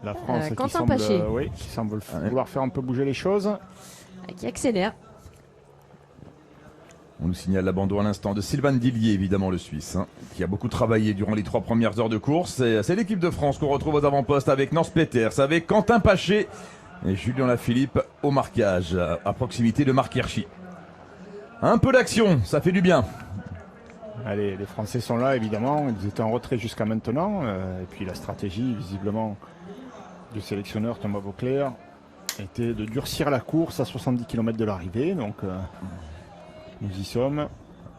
La France Quentin Paché. qui semble vouloir faire un peu bouger les choses. Qui accélère. On nous signale l'abandon à l'instant de Sylvain Dillier, évidemment le Suisse, qui a beaucoup travaillé durant les 3 premières heures de course. C'est l'équipe de France qu'on retrouve aux avant-postes avec Nance Peters, avec Quentin Paché et Julien Lafilippe au marquage, à proximité de Marc Hirschi. Un peu d'action, ça fait du bien. Allez, les Français sont là, évidemment. Ils étaient en retrait jusqu'à maintenant. Et puis la stratégie, visiblement, du sélectionneur Thomas Vauclair était de durcir la course à 70 km de l'arrivée. Donc, nous y sommes.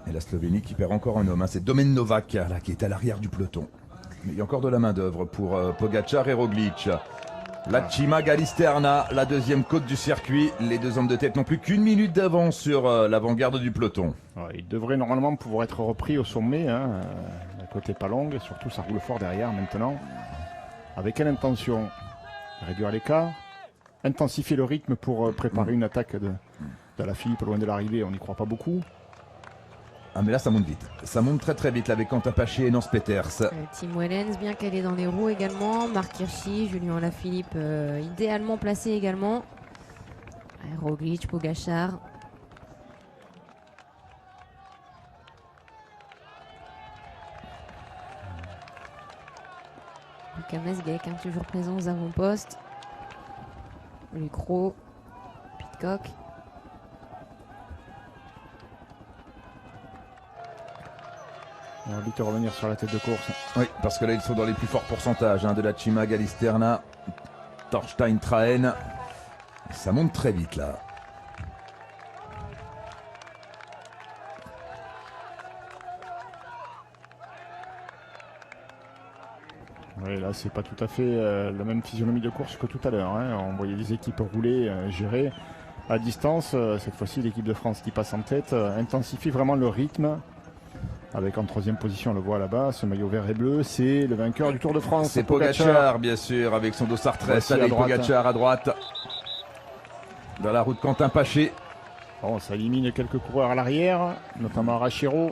Et la Slovénie qui perd encore un homme, c'est Domen Novak là, qui est à l'arrière du peloton. Mais il y a encore de la main d'œuvre pour Pogačar et Roglič. La Cima Galisterna, la deuxième côte du circuit. Les deux hommes de tête n'ont plus qu'une minute d'avance sur l'avant-garde du peloton. Il devrait normalement pouvoir être repris au sommet. La côte n'est pas longue et surtout ça roule fort derrière maintenant. Avec quelle intention? Réduire l'écart, intensifier le rythme pour préparer une attaque de la Philippe loin de l'arrivée. On n'y croit pas beaucoup. Ah mais là ça monte vite, ça monte très très vite là, avec Quentin Paché et Nance Peters. Tim Wellens bien calé dans les roues également. Marc Hirschi, Julien Lafilippe idéalement placé également. Roglič, Pogačar. Lucas Mesgek toujours présent aux avant-postes. Lucro, Pidcock. On va vite revenir sur la tête de course. Oui, parce que là ils sont dans les plus forts pourcentages de la Cima Galisterna, Torstein Trahen. Ça monte très vite là. Oui, là c'est pas tout à fait la même physionomie de course que tout à l'heure. On voyait les équipes rouler, gérer à distance. Cette fois-ci l'équipe de France qui passe en tête intensifie vraiment le rythme. Avec en troisième position, on le voit là-bas, ce maillot vert et bleu, c'est le vainqueur du Tour de France. C'est Pogačar, bien sûr, avec son dossard 13, avec Pogačar à droite. Dans la route Quentin Paché. Bon, ça élimine quelques coureurs à l'arrière, notamment Rachiro.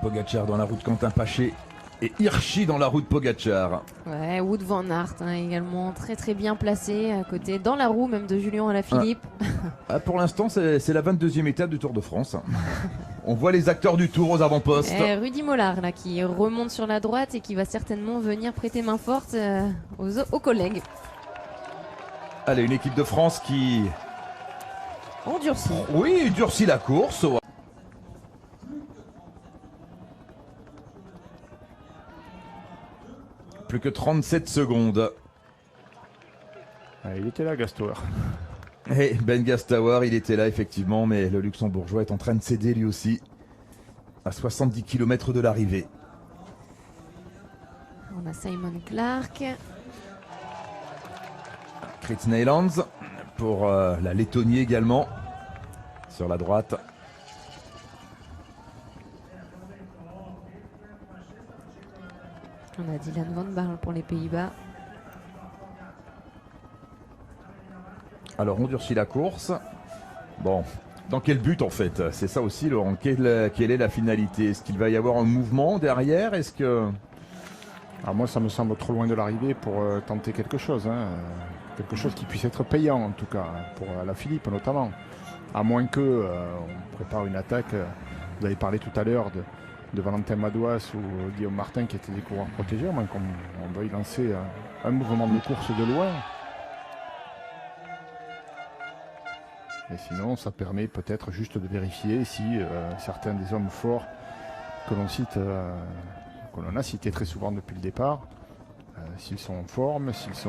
Pogačar dans la route Quentin Paché et Hirschi dans la route Pogačar. Ouais, Wout van Aert également très très bien placé à côté, dans la roue même de Julien Alaphilippe. Pour l'instant, c'est la 22e étape du Tour de France. On voit les acteurs du Tour aux avant-postes. Rudy Mollard là, qui remonte sur la droite et qui va certainement venir prêter main forte aux collègues. Allez, une équipe de France qui... Endurci. Oui, durcit la course. Plus que 37 secondes. Il était là, Gastauer. Et Ben Gastauer, il était là effectivement, mais le Luxembourgeois est en train de céder lui aussi. À 70 km de l'arrivée. On a Simon Clark. Krits Neylands pour la Lettonie également. Sur la droite. On a Dylan Van Baarle pour les Pays-Bas. Alors on durcit la course. Bon, dans quel but en fait? C'est ça aussi, Laurent. Quelle est la finalité? Est-ce qu'il va y avoir un mouvement derrière? Est-ce que... Alors moi ça me semble trop loin de l'arrivée pour tenter quelque chose. Quelque chose qui puisse être payant en tout cas, pour Alaphilippe notamment. À moins que on prépare une attaque. Vous avez parlé tout à l'heure de Valentin Madouas ou Guillaume Martin qui étaient des coureurs protégés, à moins qu'on veuille lancer un mouvement de course de loin. Et sinon, ça permet peut-être juste de vérifier si certains des hommes forts que l'on cite, que l'on a cités très souvent depuis le départ, s'ils sont en forme, s'ils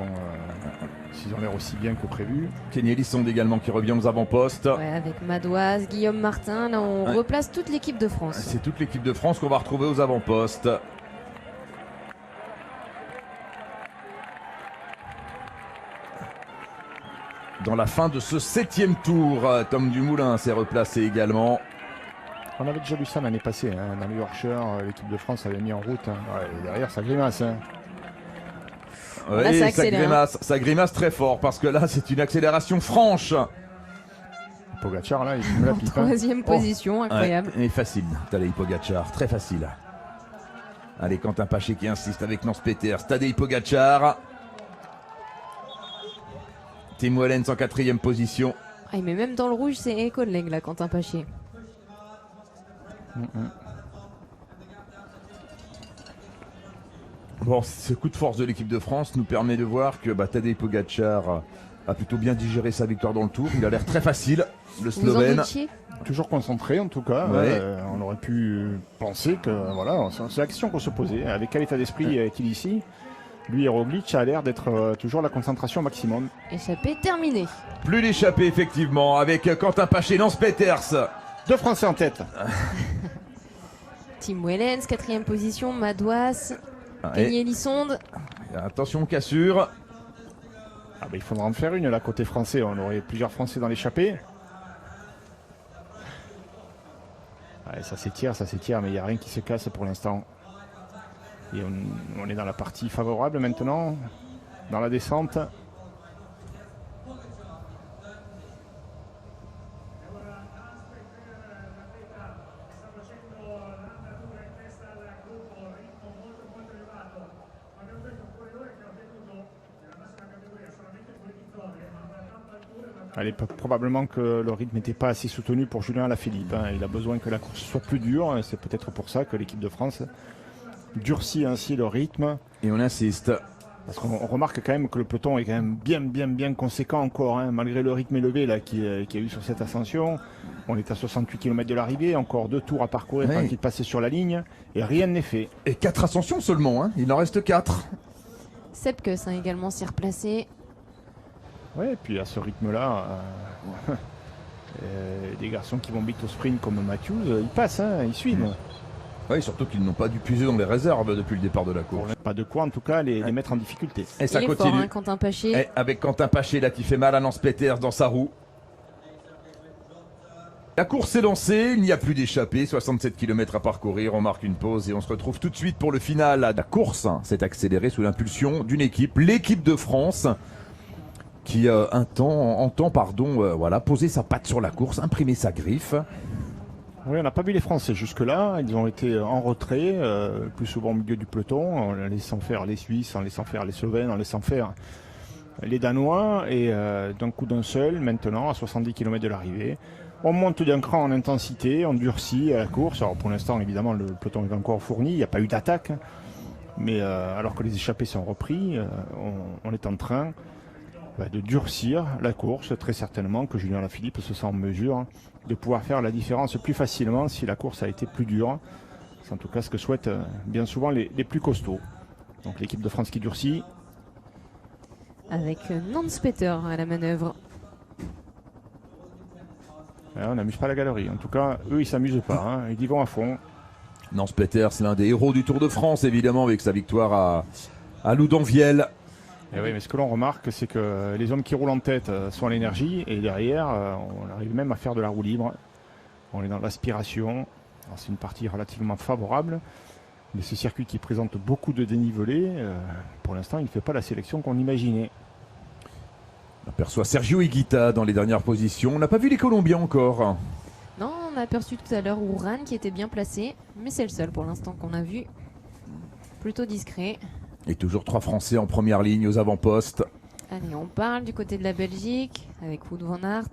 ont l'air aussi bien que prévu. Kenny Elissonde également qui revient aux avant-postes. Ouais, avec Madouas, Guillaume Martin, là on replace toute l'équipe de France. C'est toute l'équipe de France qu'on va retrouver aux avant-postes. Dans la fin de ce 7e tour, Tom Dumoulin s'est replacé également. On avait déjà vu ça l'année passée, dans le Yorkshire, l'équipe de France avait mis en route. Et derrière, ça grimace. Oui, ça grimace très fort parce que là, c'est une accélération franche Pogacar, là, il me la En pipe. Hein. troisième position, incroyable. Ouais, et facile, Tadej Pogacar, très facile. Allez, Quentin Paché qui insiste avec Nance Peters, Tadej Pogacar. Tim Wellens en 4e position. Ah, mais même dans le rouge, c'est Econleg là, Quentin Paché. Bon, ce coup de force de l'équipe de France nous permet de voir que Tadej Pogacar a plutôt bien digéré sa victoire dans le Tour. Il a l'air très facile, le Vous en Slovène. doutiez? Toujours concentré en tout cas. Ouais. On aurait pu penser que voilà, c'est la question qu'on se posait. Avec quel état d'esprit est-il ici? Lui et Roglic a l'air d'être toujours la concentration au maximum. Échappé terminé. Plus l'échappée effectivement avec Quentin Paché, Nance Peters. 2 Français en tête. Tim Wellens, 4e position. Madouas, Kenny Elissonde. Attention cassure. Ah il faudra en faire une là côté français. On aurait plusieurs Français dans l'échappée. Ouais, ça s'étire, mais il n'y a rien qui se casse pour l'instant. Et on est dans la partie favorable maintenant, dans la descente. Allez, probablement que le rythme n'était pas assez soutenu pour Julien Alaphilippe. Hein. Il a besoin que la course soit plus dure. C'est peut-être pour ça que l'équipe de France durcit ainsi le rythme. Et on insiste. Parce qu'on remarque quand même que le peloton est quand même bien conséquent encore. Hein. Malgré le rythme élevé qu'il y a eu sur cette ascension. On est à 68 km de l'arrivée. Encore 2 tours à parcourir quand il passait sur la ligne. Et rien n'est fait. Et 4 ascensions seulement. Hein. Il en reste 4. Sepkus également s'y replacé. Ouais, et puis à ce rythme-là, des garçons qui vont vite au sprint comme Matthews, ils passent, hein, ils suivent. Oui, surtout qu'ils n'ont pas dû puiser dans les réserves depuis le départ de la course. Pas de quoi en tout cas les mettre en difficulté. Et ça Il est continue. fort, hein, Quentin Paché. Et avec Quentin Paché là qui fait mal à Nance Peters dans sa roue. La course est lancée, il n'y a plus d'échappée, 67 km à parcourir, on marque une pause et on se retrouve tout de suite pour le final. La course s'est accélérée sous l'impulsion d'une équipe, l'équipe de France, qui entend poser sa patte sur la course, imprimer sa griffe. Oui, on n'a pas vu les Français jusque-là, ils ont été en retrait, plus souvent au milieu du peloton, en laissant faire les Suisses, en laissant faire les Slovènes, en laissant faire les Danois, et d'un coup d'un seul, maintenant, à 70 km de l'arrivée, on monte d'un cran en intensité, on durcit à la course. Alors pour l'instant, évidemment, le peloton est encore fourni, il n'y a pas eu d'attaque, mais alors que les échappés sont repris, on est en train de durcir la course, très certainement que Julien Alaphilippe se sent en mesure de pouvoir faire la différence plus facilement si la course a été plus dure. C'est en tout cas ce que souhaitent bien souvent les plus costauds. Donc l'équipe de France qui durcit. Avec Nance Peters à la manœuvre. On n'amuse pas la galerie. En tout cas, eux, ils s'amusent pas. Hein. Ils y vont à fond. Nance Peters, l'un des héros du Tour de France, évidemment, avec sa victoire à Loudonvielle. Et oui, mais ce que l'on remarque, c'est que les hommes qui roulent en tête sont à l'énergie et derrière, on arrive même à faire de la roue libre. On est dans l'aspiration. C'est une partie relativement favorable, mais ce circuit qui présente beaucoup de dénivelé, pour l'instant, il ne fait pas la sélection qu'on imaginait. On aperçoit Sergio Higuita dans les dernières positions. On n'a pas vu les Colombiens encore. Non, on a aperçu tout à l'heure Ouran qui était bien placé, mais c'est le seul pour l'instant qu'on a vu. Plutôt discret. Et toujours 3 Français en première ligne aux avant-postes. Allez, on parle du côté de la Belgique avec Wout van Aert.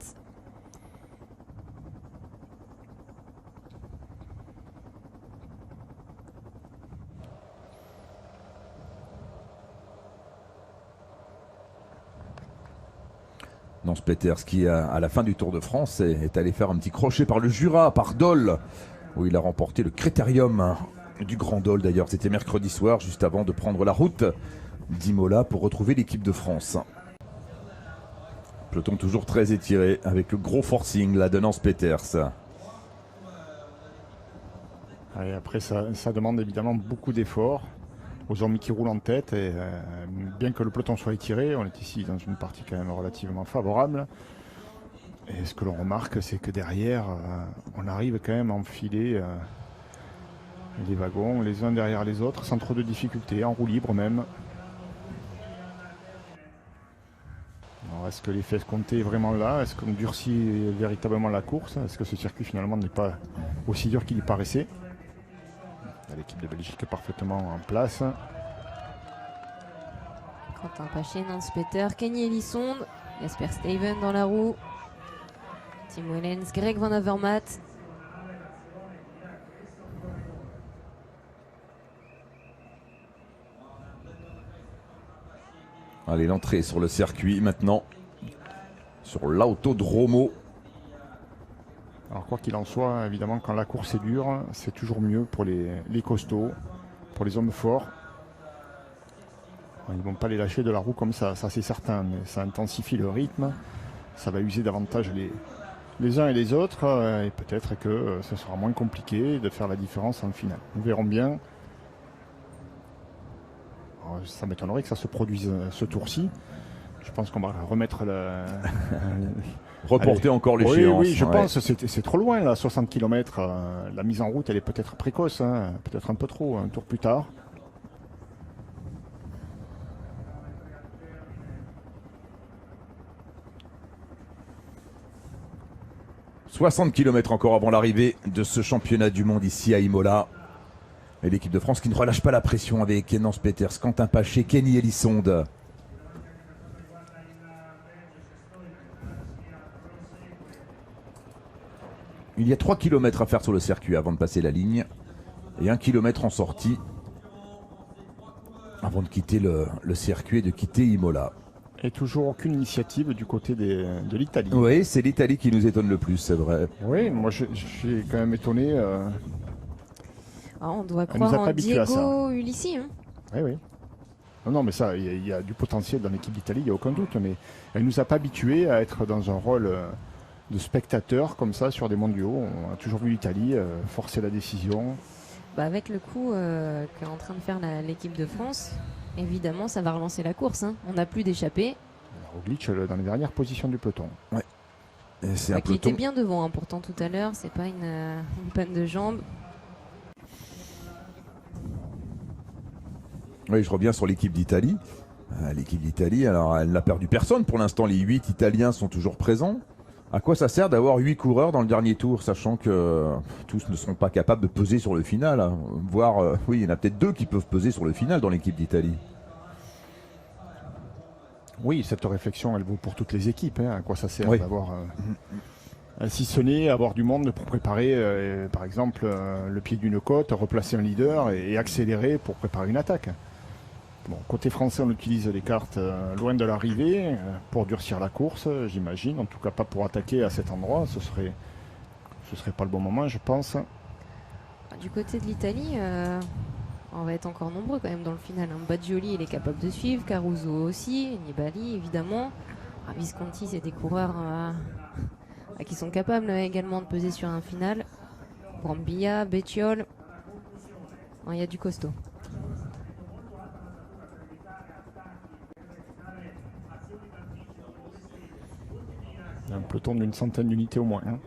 Nance Peters qui, à la fin du Tour de France, est allé faire un petit crochet par le Jura, par Dole, où il a remporté le Critérium du Grand Dole. D'ailleurs, c'était mercredi soir, juste avant de prendre la route d'Imola pour retrouver l'équipe de France. Peloton toujours très étiré, avec le gros forcing là de Nance Peters. Et après, ça demande évidemment beaucoup d'efforts aux hommes qui roulent en tête. Et bien que le peloton soit étiré, on est ici dans une partie quand même relativement favorable. Et ce que l'on remarque, c'est que derrière, on arrive quand même à enfiler les wagons les uns derrière les autres sans trop de difficultés, en roue libre même. On va Est-ce que les fesses comptaient vraiment là? Est-ce qu'on durcit véritablement la course? Est-ce que ce circuit finalement n'est pas aussi dur qu'il y paraissait? L'équipe de Belgique est parfaitement en place. Quentin Paché, Nance Peter, Kenny Elissonde, Jasper Steven dans la roue, Tim Wellens, Greg Van Avermaet. Allez, l'entrée sur le circuit maintenant, sur l'Autodromo. Alors quoi qu'il en soit, évidemment, quand la course est dure, c'est toujours mieux pour les costauds, pour les hommes forts. Ils ne vont pas les lâcher de la roue comme ça c'est certain, mais ça intensifie le rythme, ça va user davantage les uns et les autres, et peut-être que ce sera moins compliqué de faire la différence en finale. Nous verrons bien. Alors, ça m'étonnerait que ça se produise ce tour-ci. Je pense qu'on va remettre Reporter encore l'échéance. Oui, je pense que c'est trop loin, là, 60 km. La mise en route, elle est peut-être précoce, hein, peut-être un peu trop, un tour plus tard. « 60 km encore avant l'arrivée de ce championnat du monde ici à Imola. Et l'équipe de France qui ne relâche pas la pression avec Nance Peters, Quentin Paché, Kenny Elissonde. Il y a 3 km à faire sur le circuit avant de passer la ligne. Et 1 km en sortie avant de quitter le circuit et de quitter Imola. Et toujours aucune initiative du côté de l'Italie. Oui, c'est l'Italie qui nous étonne le plus, c'est vrai. Oui, moi je suis quand même étonné. On doit croire en Diego Ulissi. Hein. Oui. Non, mais ça, il y a du potentiel dans l'équipe d'Italie, il n'y a aucun doute. Mais elle ne nous a pas habitués à être dans un rôle de spectateur comme ça sur des mondiaux. On a toujours vu l'Italie forcer la décision. Avec le coup qu'est en train de faire l'équipe de France, évidemment, ça va relancer la course. Hein. On n'a plus d'échappée. Roglic dans les dernières positions du peloton. Ouais. C'est un qui peloton. était bien devant, hein, pourtant tout à l'heure. C'est pas une panne de jambes. Oui, je reviens sur l'équipe d'Italie. L'équipe d'Italie, alors elle n'a perdu personne pour l'instant. Les 8 Italiens sont toujours présents. À quoi ça sert d'avoir 8 coureurs dans le dernier tour, sachant que tous ne sont pas capables de peser sur le final, hein. Voire, oui, il y en a peut-être 2 qui peuvent peser sur le final dans l'équipe d'Italie. Oui, cette réflexion, elle vaut pour toutes les équipes. Hein. À quoi ça sert d'avoir, si ce n'est avoir du monde pour préparer, par exemple, le pied d'une côte, replacer un leader et accélérer pour préparer une attaque. Bon, côté français, on utilise les cartes loin de l'arrivée pour durcir la course, j'imagine. En tout cas, pas pour attaquer à cet endroit. Ce serait pas le bon moment, je pense. Du côté de l'Italie, on va être encore nombreux quand même dans le final. Badgioli, il est capable de suivre. Caruso aussi. Nibali, évidemment. Visconti, c'est des coureurs qui sont capables également de peser sur un final. Brambilla, Bettiol. Il y a du costaud. Un peloton d'une centaine d'unités au moins. Hein.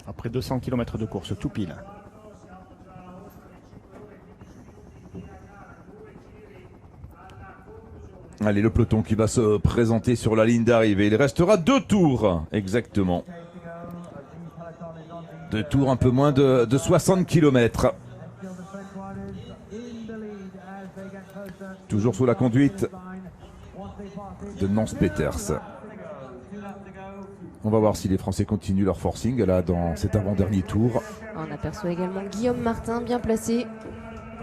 Après 200 km de course, tout pile. Allez, le peloton qui va se présenter sur la ligne d'arrivée. Il restera 2 tours, exactement. 2 tours, un peu moins de 60 km. Toujours sous la conduite de Nance Peters. On va voir si les Français continuent leur forcing là dans cet avant-dernier tour. On aperçoit également Guillaume Martin bien placé.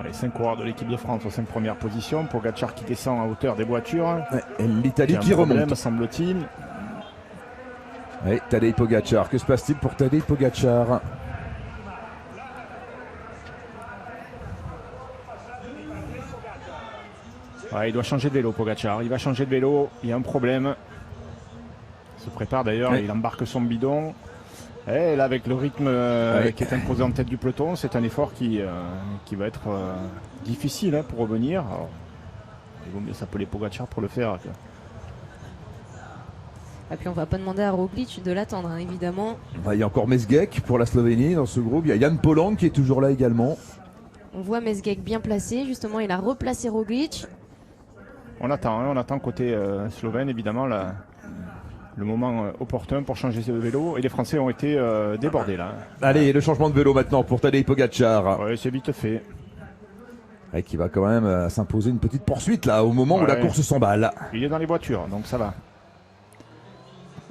Les 5 coureurs de l'équipe de France aux 5 premières positions. Pogacar qui descend à hauteur des voitures. Et l'Italie qui remonte, semble-t-il. Oui, Tadej Pogacar. Que se passe-t-il pour Tadej Pogacar? Il doit changer de vélo, Pogacar. Il va changer de vélo. Il y a un problème. Il se prépare d'ailleurs. Il embarque son bidon. Et là, avec le rythme qui est imposé en tête du peloton, c'est un effort qui va être difficile pour revenir. Alors, il vaut mieux s'appeler Pogacar pour le faire. Et puis on va pas demander à Roglic de l'attendre, évidemment. Il y a encore Mesgek pour la Slovénie dans ce groupe. Il y a Jan Polang qui est toujours là également. On voit Mesgek bien placé. Justement, il a replacé Roglic. On attend côté slovène évidemment le moment opportun pour changer de vélo. Et les Français ont été débordés là. Allez, le changement de vélo maintenant pour Tadej Pogacar. Ouais, c'est vite fait. Et qui va quand même s'imposer une petite poursuite là au moment où la course s'emballe. Il est dans les voitures, donc ça va.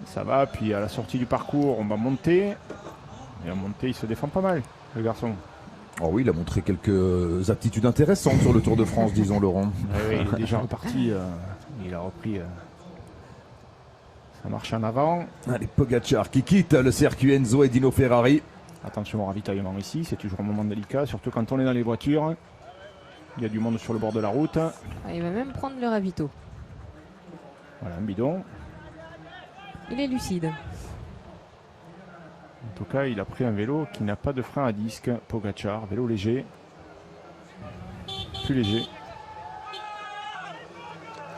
Ça va, puis à la sortie du parcours, on va monter. Et à monter, il se défend pas mal, le garçon. Oh oui, il a montré quelques aptitudes intéressantes sur le Tour de France, disons Laurent. Oui, il est déjà reparti, il a repris sa marche en avant. Allez, Pogacar qui quitte le circuit Enzo et Dino Ferrari. Attention au ravitaillement ici, c'est toujours un moment délicat, surtout quand on est dans les voitures. Il y a du monde sur le bord de la route. Il va même prendre le ravito. Voilà, un bidon. Il est lucide. En tout cas, il a pris un vélo qui n'a pas de frein à disque. Pogacar, vélo léger. Plus léger.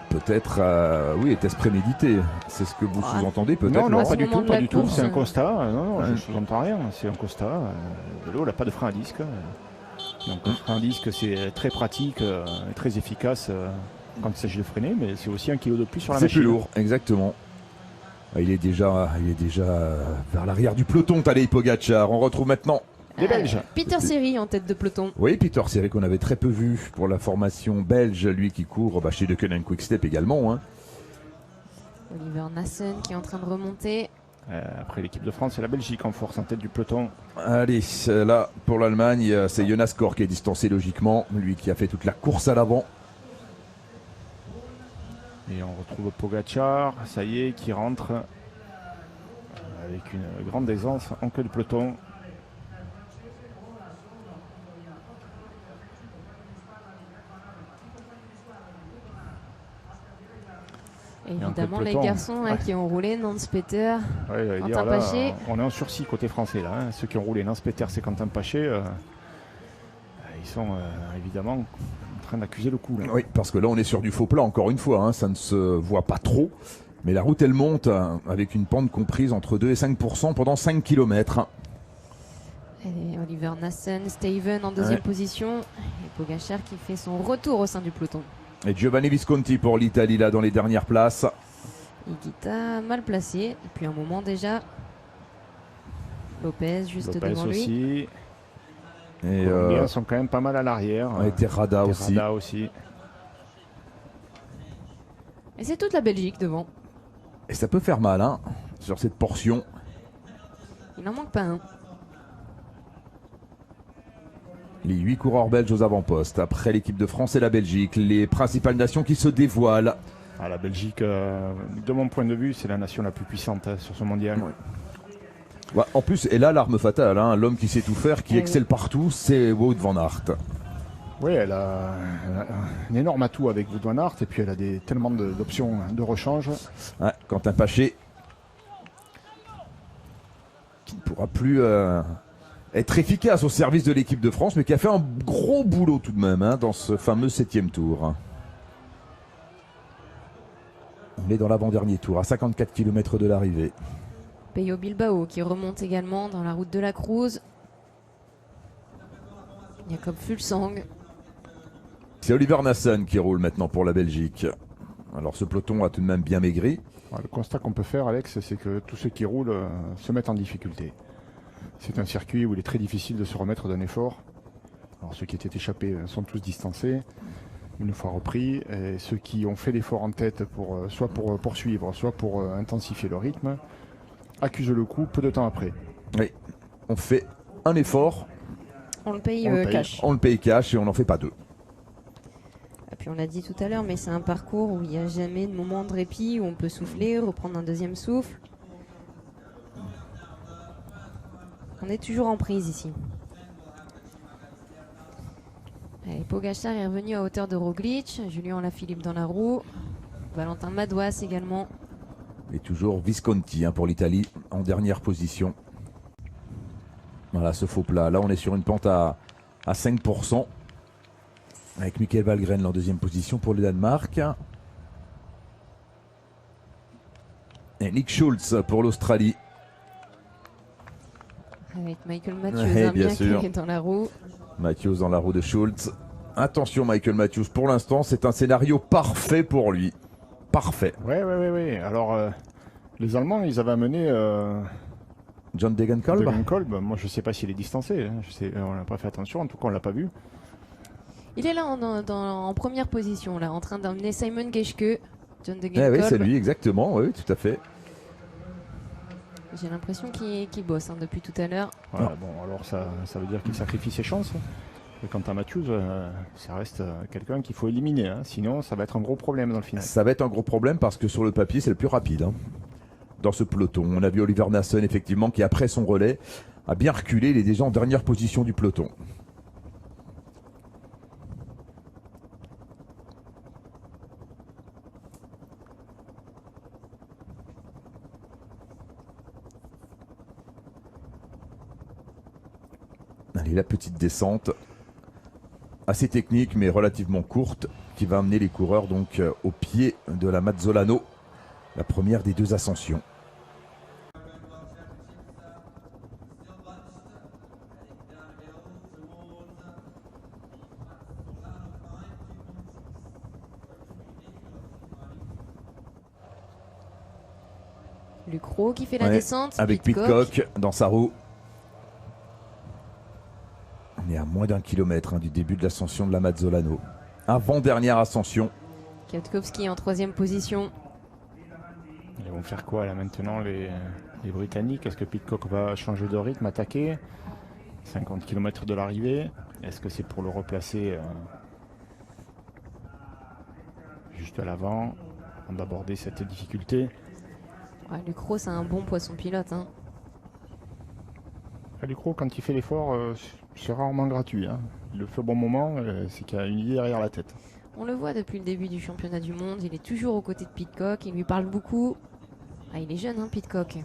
Peut-être, oui, était-ce prémédité? C'est ce que vous sous-entendez peut-être? Non, Laurent pas du tout, de la course, c'est un constat. Non, je Ouais. ne sous-entends rien, c'est un constat. Le vélo n'a pas de frein à disque. Donc le frein à disque, c'est très pratique, et très efficace quand il s'agit de freiner, mais c'est aussi 1 kilo de plus sur la C'est machine. plus lourd, exactement. Il est déjà vers l'arrière du peloton, Tadej Pogacar. On retrouve maintenant. Des Belges. Peter Seri en tête de peloton. Oui, Peter Seri qu'on avait très peu vu pour la formation belge, lui qui court chez Deceuninck Quick-Step également. Hein. Oliver Nassen qui est en train de remonter. Après l'équipe de France, c'est la Belgique en force en tête du peloton. Allez, là pour l'Allemagne, c'est Jonas Kor qui est distancé logiquement, lui qui a fait toute la course à l'avant. Et on retrouve Pogacar, ça y est, qui rentre avec une grande aisance en queue de peloton. Et Et un peu évidemment, de les peloton. garçons qui ont roulé, Nance Peter. Ouais, j'allais Quentin dire, là, Paché. on est en sursis côté français là. Ceux qui ont roulé Nance Peter, c'est Quentin Paché. Ils sont évidemment en train d'accuser le coup. Là. Oui, parce que là on est sur du faux plat encore une fois, hein, ça ne se voit pas trop. Mais la route elle monte avec une pente comprise entre 2 et 5% pendant 5 km. Et Oliver Nassen, Steven en deuxième position. Et Pogacar qui fait son retour au sein du peloton. Et Giovanni Visconti pour l'Italie là dans les dernières places. Higuita mal placé depuis un moment déjà. Lopez juste Lopez devant lui. aussi. Et Les Colombiens sont quand même pas mal à l'arrière. Terrada aussi. Terrada aussi. Et c'est toute la Belgique devant. Et ça peut faire mal hein, sur cette portion. Il n'en manque pas un. Les 8 coureurs belges aux avant-postes. Après l'équipe de France et la Belgique, les principales nations qui se dévoilent. La Belgique, de mon point de vue, c'est la nation la plus puissante sur ce mondial. Ouais. Ouais, en plus, et là, l'arme fatale, hein, l'homme qui sait tout faire, qui excelle partout, c'est Wout van Aert. Oui, elle a un énorme atout avec Wout van Aert et puis elle a tellement d'options de rechange. Ouais, Quentin Paché, qui ne pourra plus être efficace au service de l'équipe de France, mais qui a fait un gros boulot tout de même hein, dans ce fameux 7e tour. On est dans l'avant-dernier tour, à 54 km de l'arrivée. Peyo Bilbao qui remonte également dans la route de la Cruz. Jakob Fuglsang. C'est Oliver Nassen qui roule maintenant pour la Belgique. Alors ce peloton a tout de même bien maigri. Le constat qu'on peut faire, Alex, c'est que tous ceux qui roulent se mettent en difficulté. C'est un circuit où il est très difficile de se remettre d'un effort. Alors ceux qui étaient échappés sont tous distancés une fois repris. Et ceux qui ont fait l'effort en tête soit pour poursuivre, soit pour intensifier le rythme, accusent le coup peu de temps après. Oui, on fait un effort, On le paye cash. on le paye cash et on n'en fait pas deux. Et puis on l'a dit tout à l'heure, mais c'est un parcours où il n'y a jamais de moment de répit, où on peut souffler, reprendre un deuxième souffle. On est toujours en prise ici. Allez, Pogacar est revenu à hauteur de Roglic, Julien Alaphilippe dans la roue, Valentin Madouas également. Et toujours Visconti hein, pour l'Italie en dernière position. Voilà ce faux plat. Là on est sur une pente à 5%. Avec Michael Valgren en deuxième position pour le Danemark. Et Nick Schulz pour l'Australie. Avec Michael Matthews Ouais, hein, bien bien sûr. qui est dans la roue. Matthews dans la roue de Schulz. Attention Michael Matthews, pour l'instant c'est un scénario parfait pour lui. Parfait. Oui. Alors, les Allemands, ils avaient amené John Degenkolb. Moi, je ne sais pas s'il est distancé. Hein. On n'a pas fait attention. En tout cas, on ne l'a pas vu. Il est là en première position, là, en train d'emmener Simon Geschke. John Degenkolb. Oui, c'est lui, exactement. Oui, tout à fait. J'ai l'impression qu'il bosse depuis tout à l'heure. Voilà, bon, alors ça veut dire qu'il sacrifie ses chances. Et quant à Matthews, ça reste quelqu'un qu'il faut éliminer. Hein. Sinon, ça va être un gros problème dans le final. Ça va être un gros problème parce que sur le papier, c'est le plus rapide. Hein. Dans ce peloton, on a vu Oliver Nassen, effectivement, qui après son relais a bien reculé. Il est déjà en dernière position du peloton. Allez, la petite descente, assez technique mais relativement courte, qui va amener les coureurs donc au pied de la Mazzolano, la première des deux ascensions. Lucro qui fait la descente. Avec Pidcock dans sa roue. On est à moins d'1 kilomètre du début de l'ascension de la Mazzolano. Avant-dernière ascension. Kwiatkowski en 3e position. Ils vont faire quoi là maintenant les Britanniques? Est-ce que Pidcock va changer de rythme, attaquer 50 km de l'arrivée? Est-ce que c'est pour le replacer juste à l'avant avant d'aborder cette difficulté? Ouais, Lucro, c'est un bon poisson pilote. Hein. Lucro, quand il fait l'effort, c'est rarement gratuit. Hein. Il le fait au bon moment, c'est qu'il a une idée derrière la tête. On le voit depuis le début du championnat du monde, il est toujours aux côtés de Pidcock, il lui parle beaucoup. Ah, il est jeune, hein, Pidcock.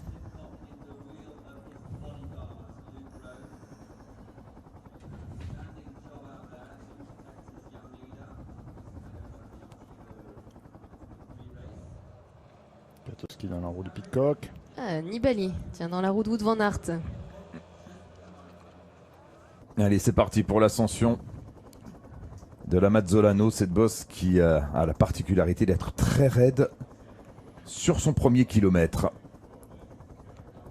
Kwiatkowski dans la roue de Pidcock. Ah, Nibali, tiens, dans la roue de Wout van Aert. Allez, c'est parti pour l'ascension de la Mazzolano, cette bosse qui a la particularité d'être très raide sur son premier kilomètre.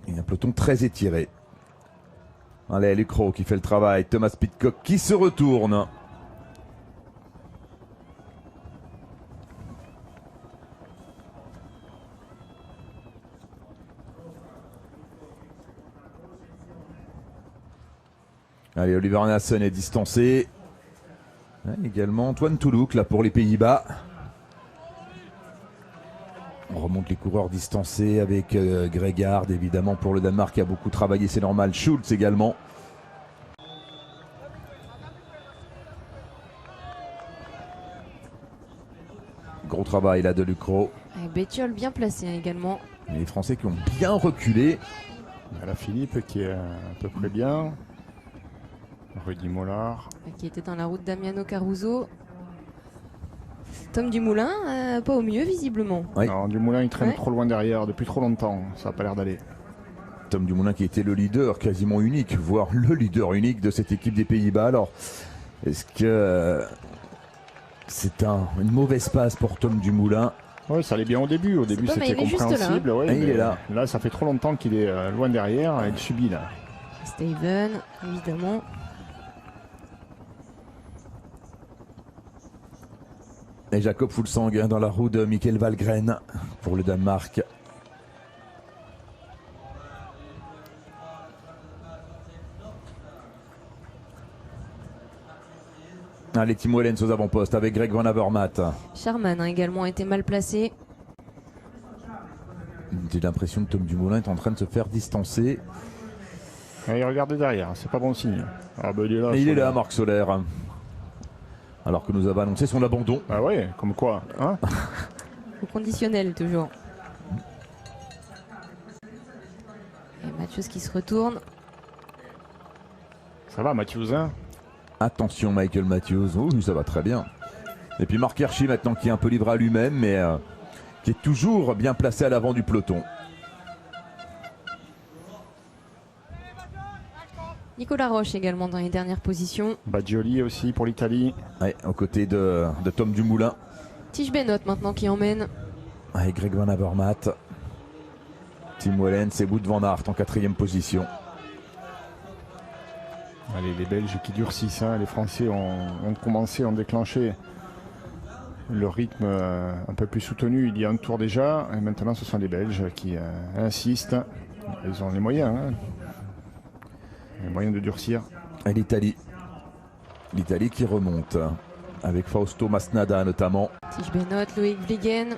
Et un peloton très étiré. Allez, Lucro qui fait le travail, Thomas Pidcock qui se retourne. Allez, Oliver Nassen est distancé. Également Antoine Toulouk là pour les Pays-Bas. On remonte les coureurs distancés avec Gregard évidemment pour le Danemark qui a beaucoup travaillé, c'est normal. Schultz également. Gros travail là de Lucro. Bettiol bien placé également. Et les Français qui ont bien reculé. La Philippe qui est à peu près bien. Rudy Mollard. Qui était dans la route Damiano Caruso. Tom Dumoulin, pas au mieux visiblement. Oui. Non, Dumoulin il traîne trop loin derrière depuis trop longtemps, ça n'a pas l'air d'aller. Tom Dumoulin qui était le leader quasiment unique, voire le leader unique de cette équipe des Pays-Bas. Alors, est-ce que c'est une mauvaise passe pour Tom Dumoulin? Oui, ça allait bien au début. Au début, c'était compréhensible. Là, ouais, il est là. Là, ça fait trop longtemps qu'il est loin derrière et il subit là. Steven, évidemment. Et Jacob Fuglsang dans la roue de Mikkel Valgren pour le Danemark. Allez, Tim Wellens aux avant-postes avec Greg Van Avermaet. Sharman a également été mal placé. J'ai l'impression que Tom Dumoulin est en train de se faire distancer. Et regardez derrière, c'est pas bon signe. Ah bah, il est là, et il est là, Marc Soler. Alors que nous avons annoncé son abandon. Ah ouais, comme quoi hein. Au conditionnel toujours. Et Matthews qui se retourne. Ça va Matthews hein. Attention Michael Matthews, oh, ça va très bien. Et puis Marc Hirschi maintenant qui est un peu livré à lui-même mais qui est toujours bien placé à l'avant du peloton. Nicolas Roche également dans les dernières positions. Baggioli aussi pour l'Italie. Ouais, aux côtés de Tom Dumoulin. Tige Benoît maintenant qui emmène. Avec Greg Van Avermaet. Tim Wellens et Wout van Aert en 4e position. Allez, les Belges qui durcissent, hein. Les Français ont déclenché le rythme un peu plus soutenu il y a un tour déjà. Et maintenant, ce sont les Belges qui insistent. Ils ont les moyens, hein. Les moyens de durcir. Et l'Italie. L'Italie qui remonte. Avec Fausto Masnada notamment. Tige Benoît, Loïc Vliegen.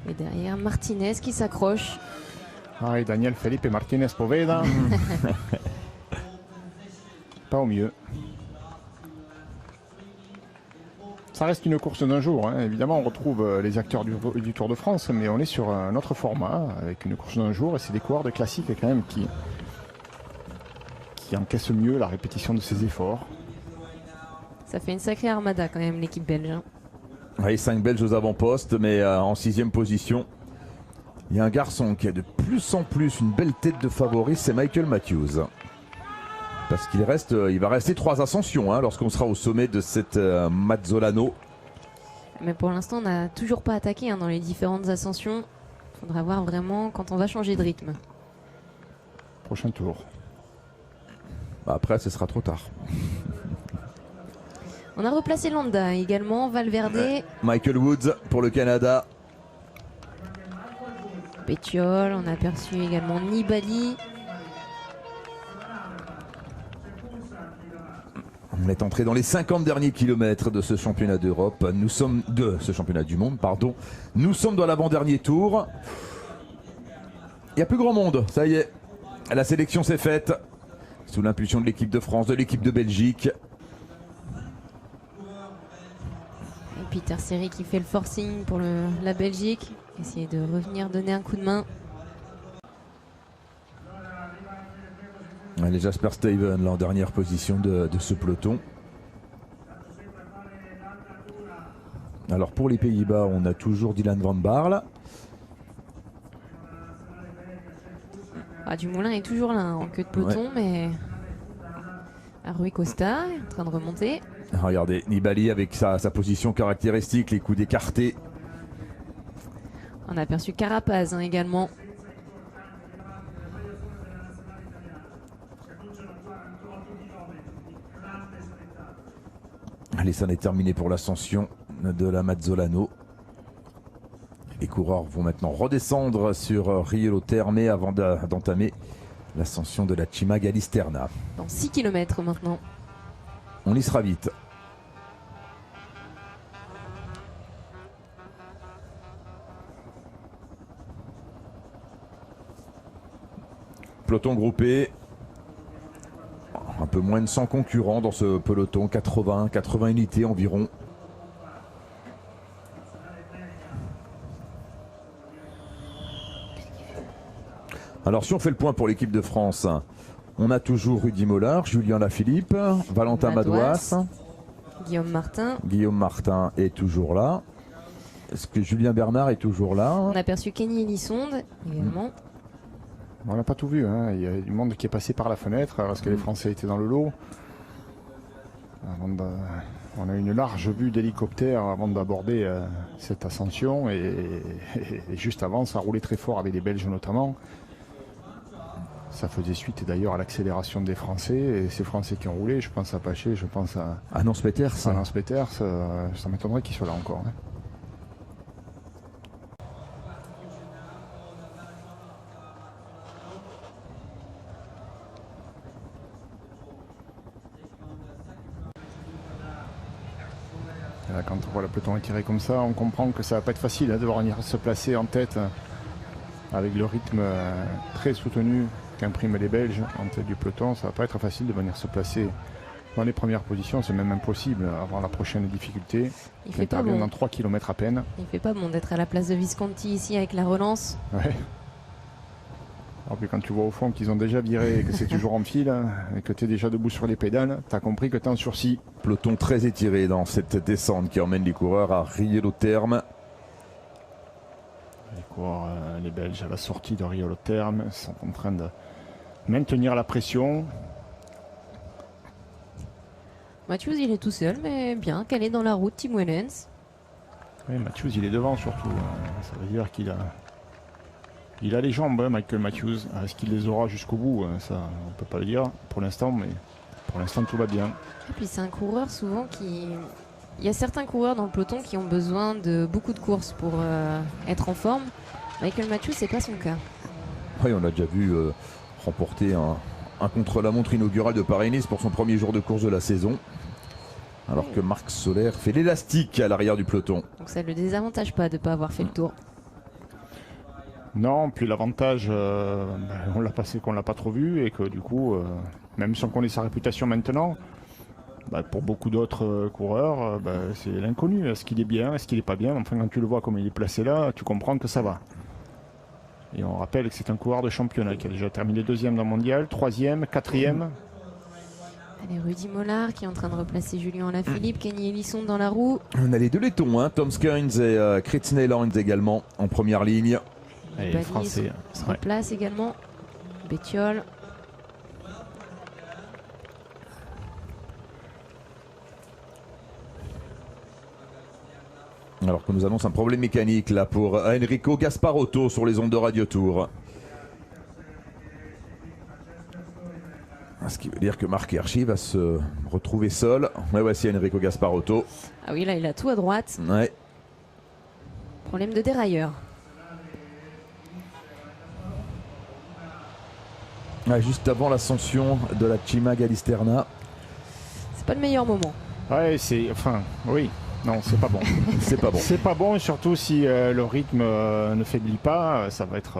Et derrière Martinez qui s'accroche. Ah, et Daniel Felipe Martinez Poveda. Pas au mieux. Ça reste une course d'un jour, hein. Évidemment, on retrouve les acteurs du Tour de France, mais on est sur un autre format, avec une course d'un jour, et c'est des coureurs de classiques quand même qui encaissent mieux la répétition de ces efforts. Ça fait une sacrée armada quand même l'équipe belge. Oui, 5 Belges aux avant-postes, mais en 6e position. Il y a un garçon qui a de plus en plus une belle tête de favori, c'est Michael Matthews. Parce qu'il va rester 3 ascensions, hein, lorsqu'on sera au sommet de cette Mazzolano. Mais pour l'instant, on n'a toujours pas attaqué, hein, dans les différentes ascensions. Il faudra voir vraiment quand on va changer de rythme. Prochain tour. Après, ce sera trop tard. On a replacé Landa également, Valverde, Michael Woods pour le Canada. Pétiole, on a aperçu également Nibali. On est entré dans les 50 derniers kilomètres de ce championnat d'Europe. Nous sommes de ce championnat du monde, pardon. Nous sommes dans l'avant-dernier tour. Il n'y a plus grand monde, ça y est. La sélection s'est faite. Sous l'impulsion de l'équipe de France, de l'équipe de Belgique. Et Peter Serry qui fait le forcing pour la Belgique. Essayer de revenir donner un coup de main. Les Jasper Stuyven là, en dernière position de ce peloton. Alors pour les Pays-Bas, on a toujours Dylan van Baarle. Dumoulin est toujours là, hein, en queue de peloton, mais Rui Costa est en train de remonter. Regardez, Nibali avec sa position caractéristique, les coudes écartés. On a aperçu Carapaz, hein, également. Allez, ça en est terminé pour l'ascension de la Mazzolano. Les coureurs vont maintenant redescendre sur Riolo Terme avant d'entamer l'ascension de la Cima Gallisterna. Dans 6 km maintenant. On y sera vite. Peloton groupé. Un peu moins de 100 concurrents dans ce peloton, 80 unités environ. Alors si on fait le point pour l'équipe de France, on a toujours Rudy Mollard, Julien Lafilippe, Valentin Madouas, Guillaume Martin. Guillaume Martin est toujours là. Est-ce que Julien Bernard est toujours là? On a aperçu Kenny Elissonde également. On n'a pas tout vu, hein. Il y a du monde qui est passé par la fenêtre parce que les Français étaient dans le lot. On a une large vue d'hélicoptère avant d'aborder cette ascension et juste avant ça roulait très fort avec les Belges notamment. Ça faisait suite d'ailleurs à l'accélération des Français et ces Français qui ont roulé, je pense à Paché, je pense à Nance Peters. Nance Peters, ça m'étonnerait qu'ils soient là encore, hein. Là, quand on voit le peloton étiré comme ça, on comprend que ça va pas être facile, hein, de venir se placer en tête avec le rythme très soutenu qu'impriment les Belges en tête du peloton. Ça va pas être facile de venir se placer dans les premières positions, c'est même impossible avant la prochaine difficulté. Il fait pas bon. Dans 3 km à peine. Il fait pas bon d'être à la place de Visconti ici avec la relance. Ouais. Alors puis quand tu vois au fond qu'ils ont déjà viré et que c'est toujours en file, hein, et que tu es déjà debout sur les pédales, tu as compris que tu es en sursis. Peloton très étiré dans cette descente qui emmène les coureurs à Riolo Terme. Les coureurs, les Belges à la sortie de Riolo Terme sont en train maintenir la pression. Matthews, il est tout seul, mais bien calé dans la route, Tim Wellens. Oui, Matthews, il est devant surtout. Ça veut dire qu'il a... Il a les jambes, hein, Michael Matthews. Est-ce qu'il les aura jusqu'au bout? Ça, on ne peut pas le dire pour l'instant, mais pour l'instant, tout va bien. Et puis c'est un coureur souvent qui... Il y a certains coureurs dans le peloton qui ont besoin de beaucoup de courses pour être en forme. Michael Matthews, c'est pas son cas. Oui, on l'a déjà vu remporter un contre-la-montre inaugural de Paris-Nice pour son premier jour de course de la saison. Alors que Marc Soler fait l'élastique à l'arrière du peloton. Donc ça ne le désavantage pas de ne pas avoir fait le tour. Non, puis l'avantage, on l'a passé qu'on l'a pas trop vu et que du coup, même si on connaît sa réputation maintenant, pour beaucoup d'autres coureurs, c'est l'inconnu. Est-ce qu'il est bien, est-ce qu'il est pas bien? Enfin, quand tu le vois comme il est placé là, tu comprends que ça va. Et on rappelle que c'est un coureur de championnat qui a déjà terminé 2e dans le mondial, 3e, 4e. Allez, Rudy Mollard qui est en train de replacer Julien Alaphilippe, Kenny Ellison dans la roue. On a les deux laitons, hein, Tom Skynes et Chris Neyland également en première ligne. Et Bali français. se replace également. Bettiol. Alors que nous annonce un problème mécanique là pour Enrico Gasparotto sur les ondes de Radio Tour. Ce qui veut dire que Marc Hirschi va se retrouver seul. Ouais, voici Enrico Gasparotto. Ah oui, là il a tout à droite. Ouais. Problème de dérailleur. Ouais, juste avant l'ascension de la Cima Gallisterna. C'est pas le meilleur moment. Ouais, c'est... Enfin, oui. Non, c'est pas bon. C'est pas bon. C'est pas bon, surtout si le rythme ne faiblit pas, ça va être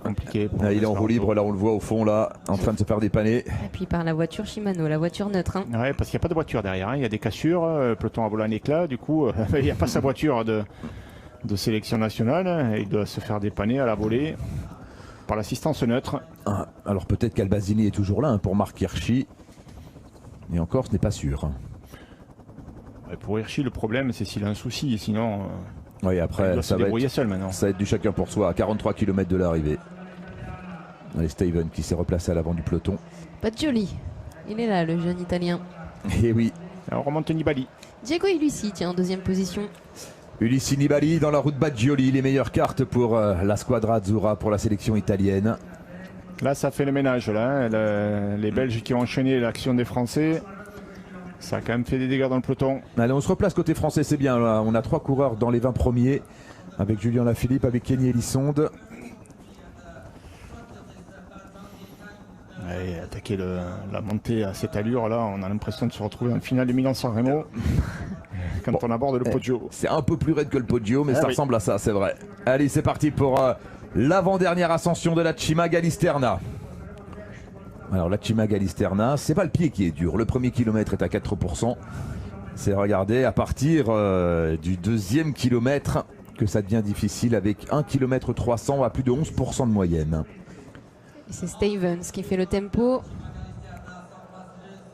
compliqué. Pour Il est en roue libre, là on le voit au fond, là, en train de se faire dépanner. Et puis par la voiture Shimano, la voiture neutre. Hein. Ouais, parce qu'il n'y a pas de voiture derrière, hein. Il y a des cassures, le peloton a volé un éclat, du coup, il n'y a pas sa voiture de sélection nationale, et il doit se faire dépanner à la volée par l'assistance neutre. Ah, alors peut-être qu'Albazini est toujours là, hein, pour Marc Hirschi. Et encore, ce n'est pas sûr. Ouais, pour Hirschi, le problème, c'est s'il a un souci, sinon... Oui, après, il doit se débrouiller seul maintenant. Ça va être du chacun pour soi, à 43 km de l'arrivée. Allez, Steven qui s'est replacé à l'avant du peloton. Pas de joli. Il est là, le jeune italien. Et oui. Alors, on remonte Nibali. Diego Ulissi tient en deuxième position. Ulissi Nibali dans la route Baggioli, les meilleures cartes pour la Squadra Azzurra pour la sélection italienne. Là, ça fait le ménage. Là, hein. Les Belges qui ont enchaîné l'action des Français, ça a quand même fait des dégâts dans le peloton. Allez, on se replace côté français, c'est bien. Là, on a 3 coureurs dans les 20 premiers, avec Julien Lafilippe, avec Kenny Elissonde. Ouais, attaquer la montée à cette allure, là, on a l'impression de se retrouver en finale de Milan-San Remo quand on aborde le Poggio. C'est un peu plus raide que le Poggio, mais ça oui. ressemble à ça, c'est vrai. Allez, c'est parti pour l'avant-dernière ascension de la Cima Gallisterna. Alors la Cima Gallisterna, c'est pas le pied qui est dur. Le premier kilomètre est à 4%. C'est, regardez, à partir du deuxième kilomètre que ça devient difficile, avec 1 km 300 à plus de 11% de moyenne. Et c'est Stevens qui fait le tempo.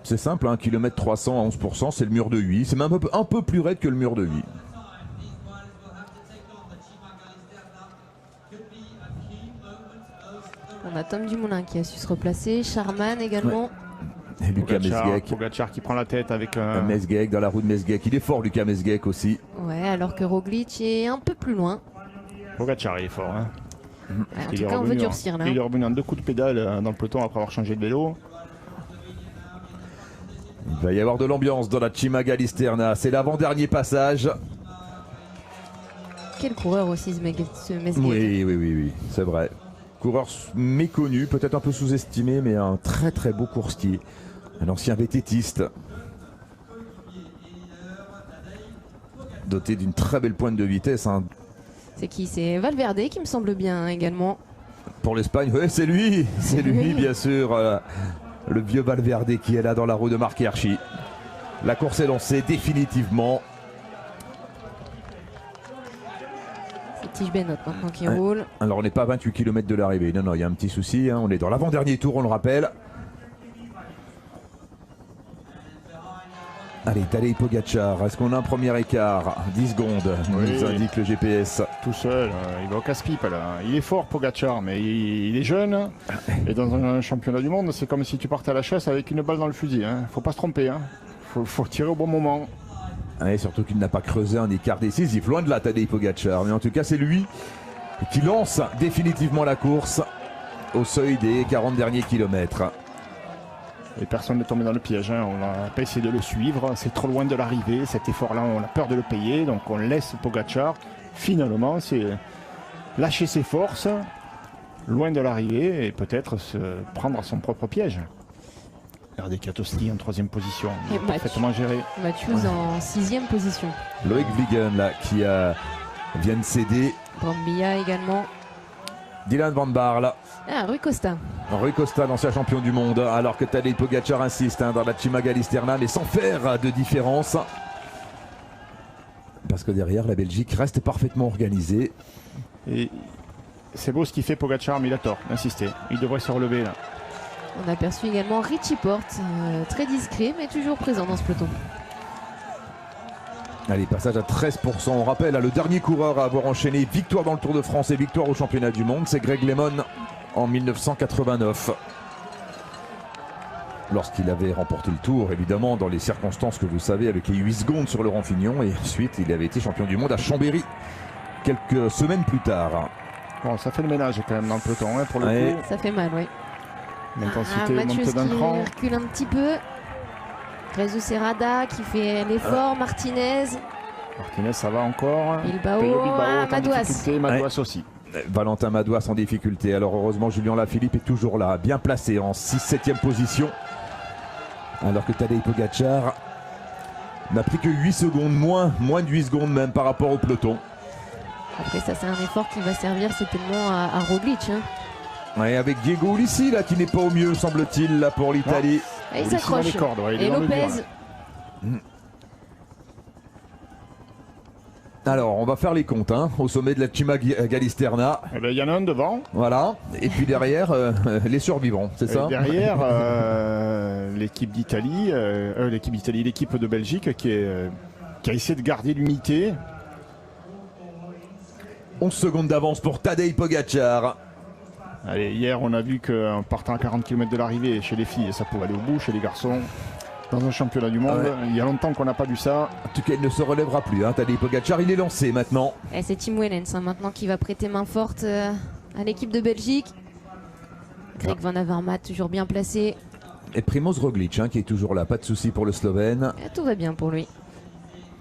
C'est simple, 1 km 300 à 11%, c'est le mur de Huy. C'est même un peu plus raide que le mur de Huy. On a Tom Dumoulin qui a su se replacer. Charman également. Ouais. Et Lucas Mesguec. Pogacar qui prend la tête avec un... Mesguec dans la roue de Mesguec. Il est fort, Lucas Mesguec aussi. Ouais, alors que Roglic est un peu plus loin. Pogacar, il est fort. Hein. Ouais, en tout cas, on veut durcir là. Il est revenu en 2 coups de pédale dans le peloton après avoir changé de vélo. Il va y avoir de l'ambiance dans la Cima Gallisterna. C'est l'avant-dernier passage. Quel coureur aussi ce Mesguec. Oui, c'est vrai. Coureur méconnu, peut-être un peu sous-estimé, mais un très très beau coursier. Un ancien vététiste. Doté d'une très belle pointe de vitesse. Hein. C'est qui? C'est Valverde qui me semble bien également. Pour l'Espagne, oui, c'est lui. C'est lui, bien sûr. Le vieux Valverde qui est là dans la roue de Marc Hirschi. La course est lancée définitivement. C'est Tige Benoît maintenant qui roule. Alors on n'est pas à 28 km de l'arrivée. Non, il y a un petit souci. Hein. On est dans l'avant-dernier tour, on le rappelle. Allez, Tadej Pogacar, est-ce qu'on a un premier écart? 10 secondes, nous indique le GPS. Tout seul, il va au casse-pipe là. Il est fort Pogacar, mais il est jeune. Et dans un championnat du monde, c'est comme si tu partais à la chasse avec une balle dans le fusil. Faut pas se tromper. Faut tirer au bon moment. Et surtout qu'il n'a pas creusé un écart décisif, loin de là Tadej Pogacar. Mais en tout cas, c'est lui qui lance définitivement la course au seuil des 40 derniers kilomètres. Et personne n'est tombé dans le piège. On n'a pas essayé de le suivre. C'est trop loin de l'arrivée. Cet effort-là, on a peur de le payer. Donc on laisse Pogacar. Finalement, c'est lâcher ses forces, loin de l'arrivée, et peut-être se prendre à son propre piège. Regardez Katowski en 3e position. Parfaitement géré. Matthews en 6e position. Loïc Vliegen là, qui vient de céder. Brambilla également. Dylan Van Baarle. Ah, Rui Costa. Rui Costa, l'ancien champion du monde, alors que Tadej Pogacar insiste dans la Cima Galisterna, mais sans faire de différence. Parce que derrière, la Belgique reste parfaitement organisée. Et c'est beau ce qu'il fait Pogacar, mais il a tort d'insister. Il devrait se relever là. On a aperçu également Richie Porte, très discret, mais toujours présent dans ce peloton. Allez, passage à 13%. On rappelle, le dernier coureur à avoir enchaîné victoire dans le Tour de France et victoire au championnat du monde, c'est Greg LeMond en 1989. Lorsqu'il avait remporté le Tour, évidemment, dans les circonstances que vous savez, avec les 8 secondes sur Laurent Fignon. Et ensuite, il avait été champion du monde à Chambéry quelques semaines plus tard. Bon, ça fait le ménage quand même dans le peloton, pour le coup. Ça fait mal, oui. L'intensité monte d'un cran. Mathieu qui recule un petit peu. Rezu Serrada qui fait l'effort, Martinez. Martinez, ça va encore. Bilbao, Madouas. Madouas aussi. Valentin Madouas en difficulté. Alors heureusement, Julien Lafilippe est toujours là, bien placé en 6-7e position. Alors que Tadej Pogacar n'a pris que 8 secondes, moins de 8 secondes même par rapport au peloton. Après ça, c'est un effort qui va servir certainement à Roglic. Ouais, avec Diego Ulissi là qui n'est pas au mieux semble-t-il là pour l'Italie. Il s'accroche. Et Lopez. Alors on va faire les comptes au sommet de la Cima Galisterna. Il y en a un devant. Voilà. Et puis derrière les survivants, c'est ça? Derrière l'équipe d'Italie, l'équipe de Belgique qui a essayé de garder l'unité. 11 secondes d'avance pour Tadej Pogacar. Allez, hier on a vu qu'en partant à 40 km de l'arrivée chez les filles, ça pouvait aller au bout, chez les garçons. Dans un championnat du monde, il y a longtemps qu'on n'a pas vu ça. En tout cas, il ne se relèvera plus. Tadej Pogacar, il est lancé maintenant. Et c'est Tim Wellens maintenant qui va prêter main forte à l'équipe de Belgique. Greg Van Avermaet toujours bien placé. Et Primoz Roglic qui est toujours là, pas de souci pour le Slovène. Et tout va bien pour lui.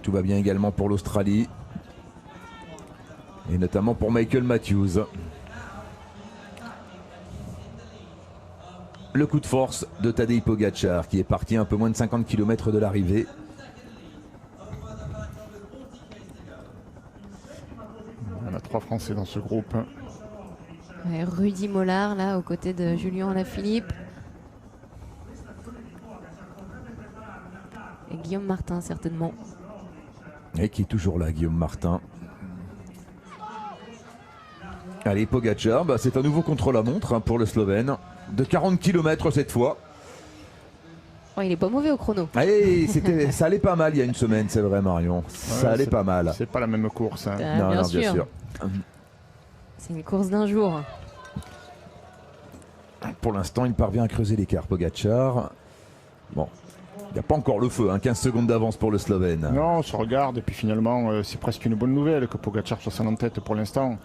Tout va bien également pour l'Australie. Et notamment pour Michael Matthews. Le coup de force de Tadej Pogacar qui est parti un peu moins de 50 km de l'arrivée. On a 3 Français dans ce groupe. Ouais, Rudy Mollard là aux côtés de Julien Lafilippe. Et Guillaume Martin certainement. Et qui est toujours là, Guillaume Martin. Allez, Pogacar, c'est un nouveau contre-la-montre pour le Slovène. De 40 km cette fois. Oh, il est pas mauvais au chrono. Allez, ça allait pas mal il y a une semaine, c'est vrai Marion. Ça allait pas mal. C'est pas la même course. Non, bien sûr. C'est une course d'un jour. Pour l'instant, il parvient à creuser l'écart, Pogacar. Bon, il n'y a pas encore le feu, 15 secondes d'avance pour le Slovène. Non, on se regarde et puis finalement, c'est presque une bonne nouvelle que Pogacar soit en tête pour l'instant.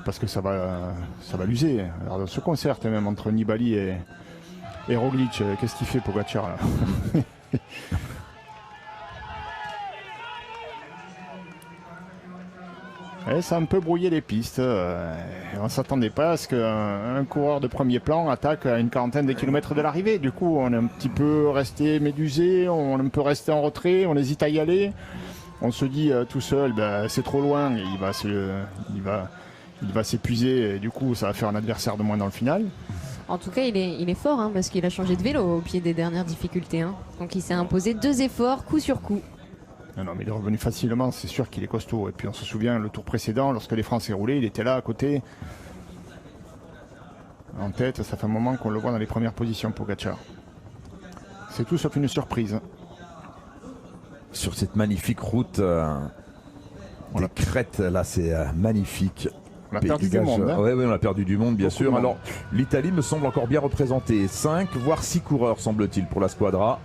Parce que ça va l'user. Alors, ce concert même entre Nibali et Roglic, qu'est-ce qu'il fait Pogacar là? Ça a un peu brouillé les pistes. On ne s'attendait pas à ce qu'un coureur de premier plan attaque à une quarantaine de kilomètres de l'arrivée. Du coup, on est un petit peu resté médusé, on est un peu resté en retrait, on hésite à y aller. On se dit tout seul, c'est trop loin, il va s'épuiser et du coup ça va faire un adversaire de moins dans le final. En tout cas il est fort parce qu'il a changé de vélo au pied des dernières difficultés. Donc il s'est imposé 2 efforts coup sur coup. Non mais il est revenu facilement, c'est sûr qu'il est costaud. Et puis on se souvient le tour précédent, lorsque les Français roulaient, il était là à côté. En tête, ça fait un moment qu'on le voit dans les premières positions Pogacar. C'est tout sauf une surprise. sur cette magnifique route des crêtes. Là, c'est magnifique. On a perdu du monde. Hein. Oui, on a perdu du monde, bien Beaucoup sûr. de Alors, l'Italie me semble encore bien représentée. 5, voire 6 coureurs, semble-t-il, pour la squadra.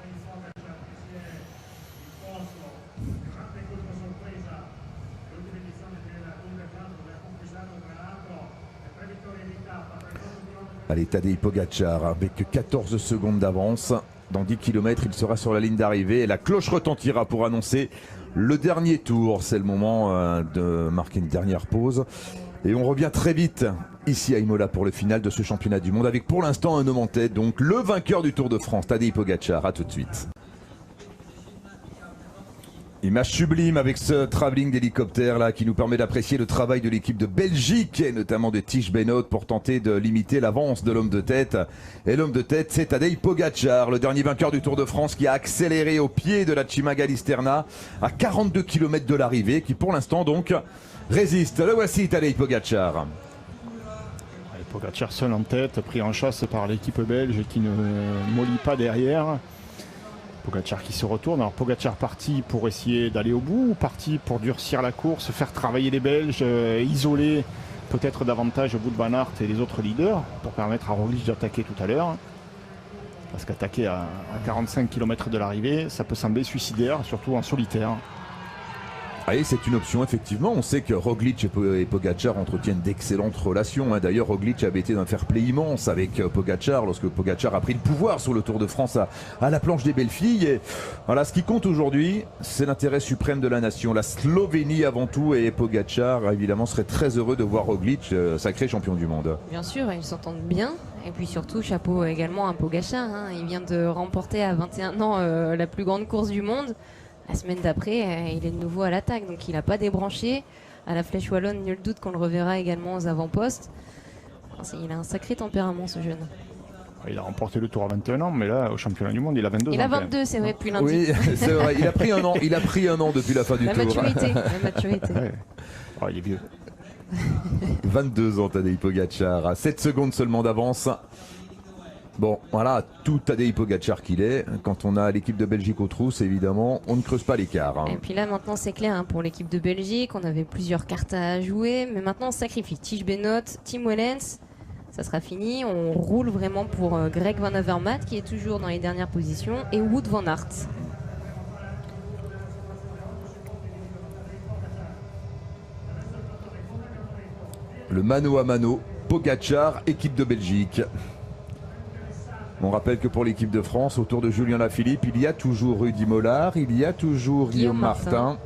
Allez, Tadej Pogačar avec 14 secondes d'avance. Dans 10 km, il sera sur la ligne d'arrivée et la cloche retentira pour annoncer le dernier tour. C'est le moment de marquer une dernière pause. Et on revient très vite ici à Imola pour le final de ce championnat du monde avec pour l'instant un homme en tête, donc le vainqueur du Tour de France, Tadej Pogačar. À tout de suite. Image sublime avec ce travelling d'hélicoptère là qui nous permet d'apprécier le travail de l'équipe de Belgique et notamment de Tish Benoot pour tenter de limiter l'avance de l'homme de tête. Et l'homme de tête, c'est Tadej Pogačar, le dernier vainqueur du Tour de France qui a accéléré au pied de la Cima Gallisterna à 42 km de l'arrivée, qui pour l'instant donc résiste. Le voici Tadej Pogačar. Pogačar seul en tête, pris en chasse par l'équipe belge qui ne mollit pas derrière. Pogačar qui se retourne. Alors Pogačar parti pour essayer d'aller au bout, ou parti pour durcir la course, faire travailler les Belges, isoler peut-être davantage Wout van Aert et les autres leaders pour permettre à Roglic d'attaquer tout à l'heure. Parce qu'attaquer à 45 km de l'arrivée, ça peut sembler suicidaire, surtout en solitaire. Oui, c'est une option, effectivement. On sait que Roglic et Pogačar entretiennent d'excellentes relations. D'ailleurs, Roglic avait été d'un fair-play immense avec Pogačar lorsque Pogačar a pris le pouvoir sur le Tour de France à la planche des belles filles. Et voilà, ce qui compte aujourd'hui, c'est l'intérêt suprême de la nation. La Slovénie avant tout, et Pogačar, évidemment, serait très heureux de voir Roglic sacré champion du monde. Bien sûr, ils s'entendent bien. Et puis surtout, chapeau également à Pogačar. Il vient de remporter à 21 ans la plus grande course du monde. La semaine d'après, il est de nouveau à l'attaque, donc il n'a pas débranché. À la Flèche Wallonne, nul doute qu'on le reverra également aux avant-postes. Il a un sacré tempérament, ce jeune. Il a remporté le Tour à 21 ans, mais là, au championnat du monde, il a 22 ans. Il a 22, c'est vrai, depuis lundi. Oui, c'est vrai, il a pris un an. Il a pris un an depuis la fin du Tour. La maturité. Ouais. Oh, il est vieux. 22 ans, Tadej Pogačar, à 7 secondes seulement d'avance. Bon, voilà, tout Tadej Pogačar qu'il est. Quand on a l'équipe de Belgique aux trousses, évidemment, on ne creuse pas l'écart. Et puis là, maintenant, c'est clair pour l'équipe de Belgique. On avait plusieurs cartes à jouer, mais maintenant, on sacrifie Tish Benoot, Tim Wellens. Ça sera fini. On roule vraiment pour Greg Van Avermaet, qui est toujours dans les dernières positions, et Wout van Aert. Le mano à mano, Pogačar, équipe de Belgique. On rappelle que pour l'équipe de France, autour de Julien Lafilippe, il y a toujours Rudy Mollard, il y a toujours Guillaume Martin.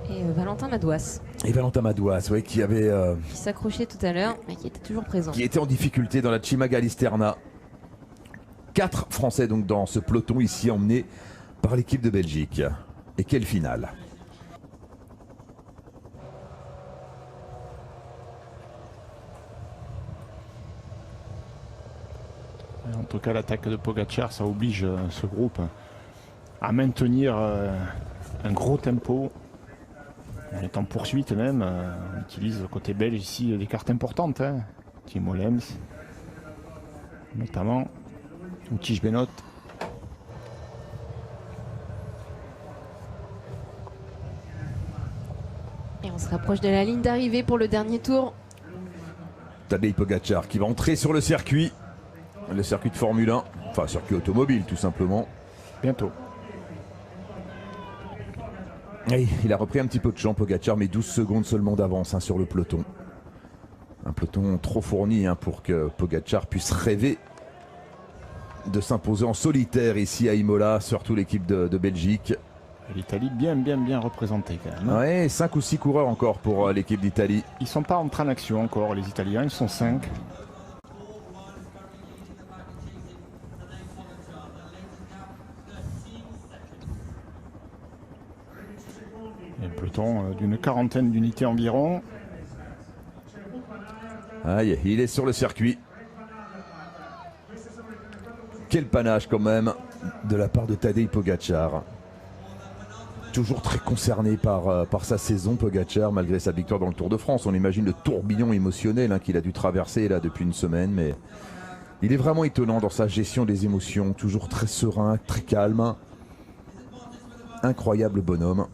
Et Valentin Madouas. Et Valentin Madouas, oui, qui avait... qui s'accrochait tout à l'heure, mais qui était toujours présent. Qui était en difficulté dans la Cima Gallisterna. 4 Français donc dans ce peloton ici emmené par l'équipe de Belgique. Et quelle finale! En tout cas, l'attaque de Pogačar, ça oblige ce groupe à maintenir un gros tempo. On est en poursuite même. On utilise côté belge ici des cartes importantes. Tim Wellens, notamment, ou Tish Benoot. Et on se rapproche de la ligne d'arrivée pour le dernier tour. Tadej Pogačar qui va entrer sur le circuit. Le circuit de Formule 1, enfin circuit automobile tout simplement. Bientôt. Et il a repris un petit peu de champ, Pogačar, mais 12 secondes seulement d'avance sur le peloton. Un peloton trop fourni pour que Pogačar puisse rêver de s'imposer en solitaire ici à Imola, surtout l'équipe de Belgique. L'Italie bien représentée quand même. Ouais, 5 ou 6 coureurs encore pour l'équipe d'Italie. Ils ne sont pas entrés en action encore, les Italiens, ils sont 5. Un peloton d'une quarantaine d'unités environ. Aïe, il est sur le circuit. Quel panache quand même de la part de Tadej Pogačar. Toujours très concerné par sa saison, Pogačar, malgré sa victoire dans le Tour de France. On imagine le tourbillon émotionnel qu'il a dû traverser là depuis une semaine, mais Il est vraiment étonnant dans sa gestion des émotions, toujours très serein, très calme. Incroyable bonhomme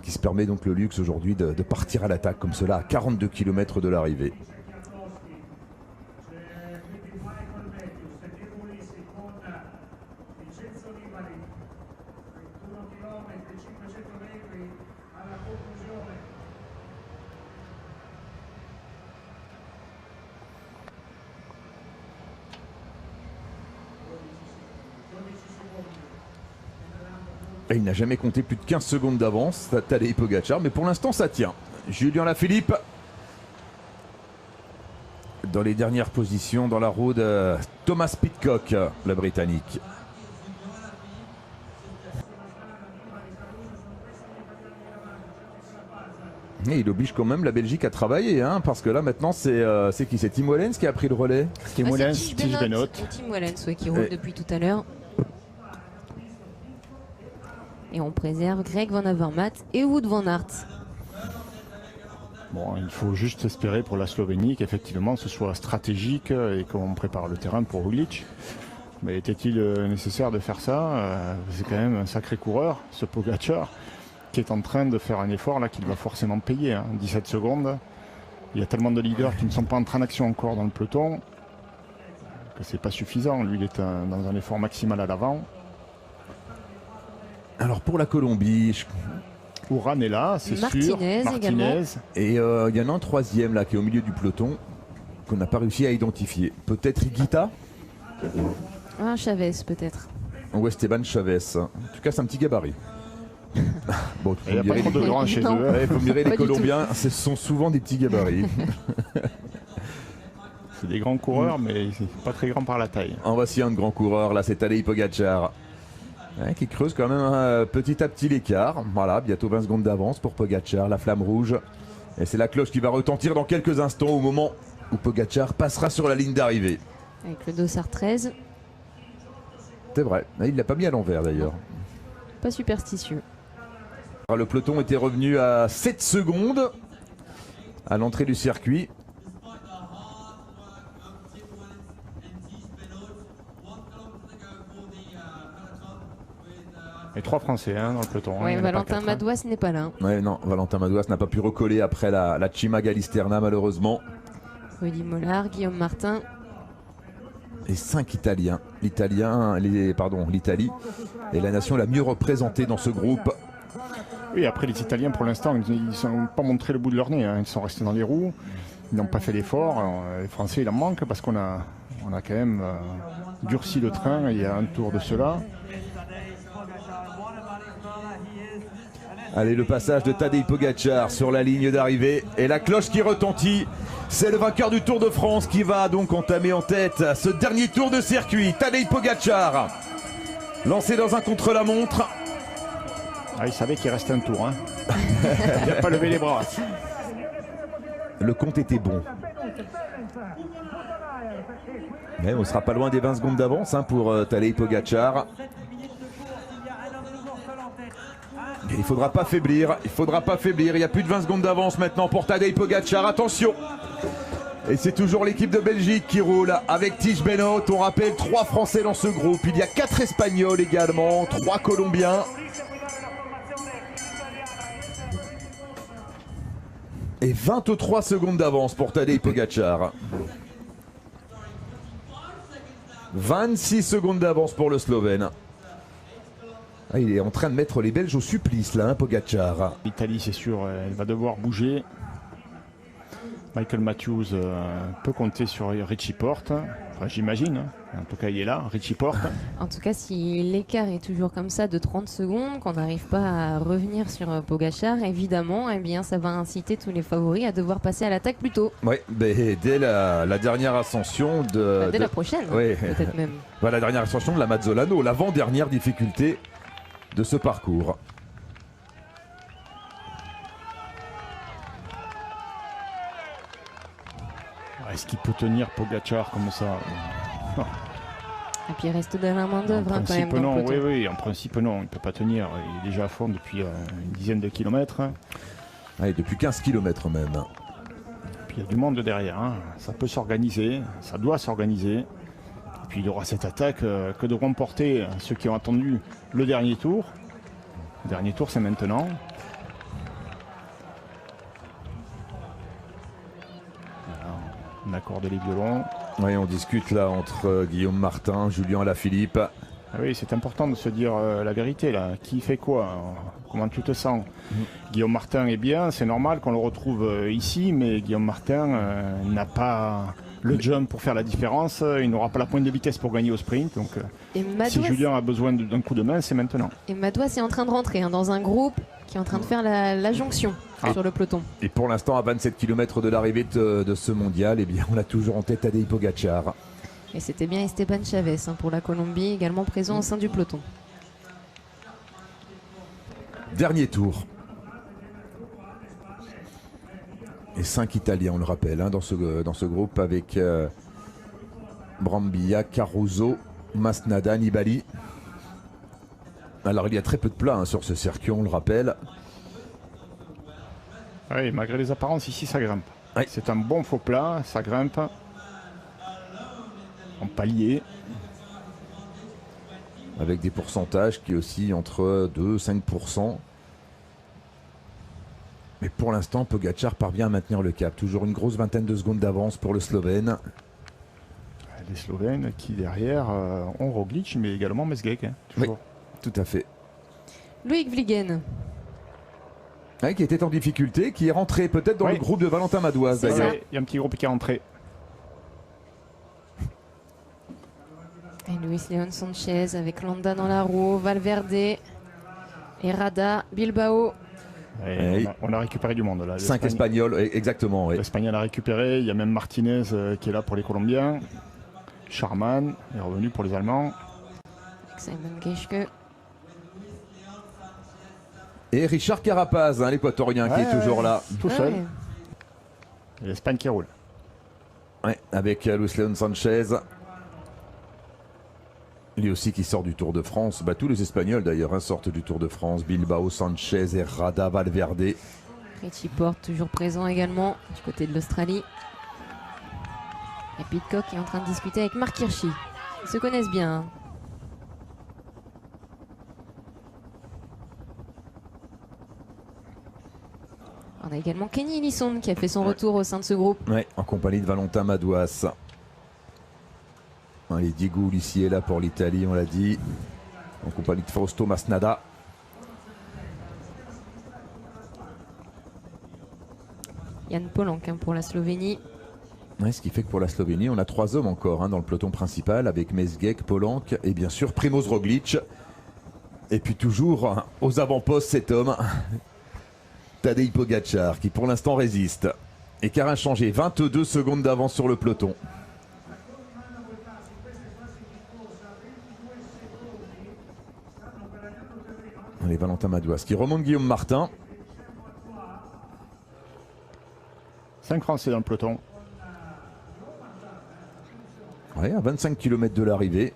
qui se permet donc le luxe aujourd'hui de partir à l'attaque comme cela à 42 km de l'arrivée. Et il n'a jamais compté plus de 15 secondes d'avance, Tadej Pogačar, mais pour l'instant ça tient. Julien Lafilippe dans les dernières positions dans la roue de Thomas Pidcock, le Britannique. Et il oblige quand même la Belgique à travailler, hein, parce que là maintenant c'est qui? C'est Tim Wellens qui a pris le relais. Tim Wellens, Tige Benoot. Tim Wellens, qui roule depuis tout à l'heure. Et on préserve Greg Van Avermaet et Wout van Aert. Bon, il faut juste espérer pour la Slovénie qu'effectivement ce soit stratégique et qu'on prépare le terrain pour Roglic. Mais était-il nécessaire de faire ça? C'est quand même un sacré coureur, ce Pogačar, qui est en train de faire un effort là qu'il va forcément payer. Hein. 17 secondes. Il y a tellement de leaders qui ne sont pas entrés en action encore dans le peloton que c'est pas suffisant. Lui, il est dans un effort maximal à l'avant. Alors pour la Colombie, Uran est là, c'est sûr. Martinez. Et il y en a un troisième là qui est au milieu du peloton qu'on n'a pas réussi à identifier. Peut-être Higuita? Ah, Chavez peut-être. Ou Esteban Chavez. En tout cas, c'est un petit gabarit. Bon, il n'y a pas trop de grands chez eux. Il faut mirer les Colombiens, ce sont souvent des petits gabarits. C'est des grands coureurs, mais pas très grands par la taille. En voici un grand coureur, là c'est Tadej Pogačar. Qui creuse quand même petit à petit l'écart. Voilà, bientôt 20 secondes d'avance pour Pogačar, la flamme rouge. Et c'est la cloche qui va retentir dans quelques instants au moment où Pogačar passera sur la ligne d'arrivée. Avec le dossard 13. C'est vrai, il l'a pas mis à l'envers d'ailleurs. Pas superstitieux. Le peloton était revenu à 7 secondes à l'entrée du circuit. Et 3 Français dans le peloton. Oui, Valentin Madouas n'est pas là. Ouais, non, Valentin Madouas n'a pas pu recoller après la Cima Gallisterna malheureusement. Rudy Mollard, Guillaume Martin. Et 5 Italiens. L'Italie est la nation la mieux représentée dans ce groupe. Oui, après les Italiens pour l'instant, ils ne sont pas montré le bout de leur nez. Ils sont restés dans les roues. Ils n'ont pas fait d'efforts. Les Français, il en manque parce qu'on a quand même durci le train il y a un tour de cela. Allez, le passage de Tadej Pogačar sur la ligne d'arrivée et la cloche qui retentit. C'est le vainqueur du Tour de France qui va donc entamer en tête ce dernier tour de circuit. Tadej Pogačar, lancé dans un contre-la-montre. Ah, il savait qu'il restait un tour. Il n'a pas levé les bras. Le compte était bon. Mais on ne sera pas loin des 20 secondes d'avance pour Tadej Pogačar. Il ne faudra pas faiblir, il y a plus de 20 secondes d'avance maintenant pour Tadej Pogačar, attention. Et c'est toujours l'équipe de Belgique qui roule avec Tige Benoot. On rappelle 3 Français dans ce groupe, il y a 4 Espagnols également, 3 Colombiens. Et 23 secondes d'avance pour Tadej Pogačar. 26 secondes d'avance pour le Slovène. Ah, il est en train de mettre les Belges au supplice là, Pogačar. L'Italie, c'est sûr, elle va devoir bouger. Michael Matthews peut compter sur Richie Porte. Enfin, j'imagine. En tout cas, il est là, Richie Porte. En tout cas, si l'écart est toujours comme ça de 30 secondes, qu'on n'arrive pas à revenir sur Pogačar, évidemment, eh bien, ça va inciter tous les favoris à devoir passer à l'attaque plus tôt. Oui, dès la dernière ascension de... Dès la prochaine, oui. Peut-être même. La dernière ascension de la Mazzolano, l'avant-dernière difficulté de ce parcours. Est-ce qu'il peut tenir Pogačar comme ça? Et puis il reste de la main d'œuvre quand même. Non, oui, en principe non, il ne peut pas tenir. Il est déjà à fond depuis une dizaine de kilomètres. Allez, depuis 15 km même. Puis il y a du monde derrière. Ça peut s'organiser, ça doit s'organiser. puis il y aura cette attaque que devront porter ceux qui ont attendu le dernier tour. Le dernier tour, c'est maintenant. Voilà, on accorde les violons. Oui, on discute là entre Guillaume Martin, Julien Alaphilippe. Ah oui, c'est important de se dire la vérité là. Qui fait quoi? Comment tu te sens? Guillaume Martin est bien, c'est normal qu'on le retrouve ici, mais Guillaume Martin n'a pas le jump pour faire la différence. Il n'aura pas la pointe de vitesse pour gagner au sprint. Donc, si Julien a besoin d'un coup de main, c'est maintenant. Et Madouas est en train de rentrer dans un groupe qui est en train de faire la jonction sur le peloton. Et pour l'instant, à 27 km de l'arrivée de ce mondial, eh bien, on a toujours en tête Tadej Pogacar. Et c'était bien Esteban Chavez pour la Colombie, également présent au sein du peloton. Dernier tour. Et 5 Italiens, on le rappelle, dans ce groupe avec Brambilla, Caruso, Masnada, Nibali. Alors il y a très peu de plats sur ce circuit, on le rappelle. Oui, malgré les apparences, ici ça grimpe. Oui. C'est un bon faux plat, ça grimpe. En palier. Avec des pourcentages qui oscillent entre 2 et 5%. Mais pour l'instant, Pogacar parvient à maintenir le cap. Toujours une grosse vingtaine de secondes d'avance pour le Slovène. Les Slovènes qui derrière ont Roglic, mais également Mesgek. Oui, tout à fait. Loïc Vliegen. Qui était en difficulté, qui est rentré peut-être dans le groupe de Valentin Madouas d'ailleurs. Il y a un petit groupe qui est rentré. Et Luis Leon Sanchez avec Landa dans la roue, Valverde, Herrada, Bilbao. On a récupéré du monde là. 5 Espagnols, exactement. Oui. L'Espagnol a récupéré. Il y a même Martinez qui est là pour les Colombiens. Charman est revenu pour les Allemands. Avec Simon Geschke. Et Richard Carapaz, l'Équatorien, qui est toujours là. Tout seul. Et l'Espagne qui roule. Ouais, avec Luis Leon Sanchez. Lui aussi qui sort du Tour de France. Tous les Espagnols d'ailleurs sortent du Tour de France. Bilbao, Sanchez, Herrada, Valverde. Richie Porte toujours présent également du côté de l'Australie. Et Pidcock est en train de discuter avec Marc Hirschi. Ils se connaissent bien. On a également Kenny Elissonde qui a fait son retour au sein de ce groupe. Ouais, en compagnie de Valentin Madouas. Les Diego Ulissi est là pour l'Italie, on l'a dit. En compagnie de Fausto Masnada. Jan Polanc pour la Slovénie. Ouais, ce qui fait que pour la Slovénie, on a 3 hommes encore dans le peloton principal avec Mesgek, Polanc et bien sûr Primoz Roglic. Et puis toujours aux avant-postes cet homme, Tadej Pogacar, qui pour l'instant résiste. Et qui a inchangé, 22 secondes d'avance sur le peloton. Allez, Valentin Madouas qui remonte Guillaume Martin. 5 Français dans le peloton. Ouais, à 25 km de l'arrivée.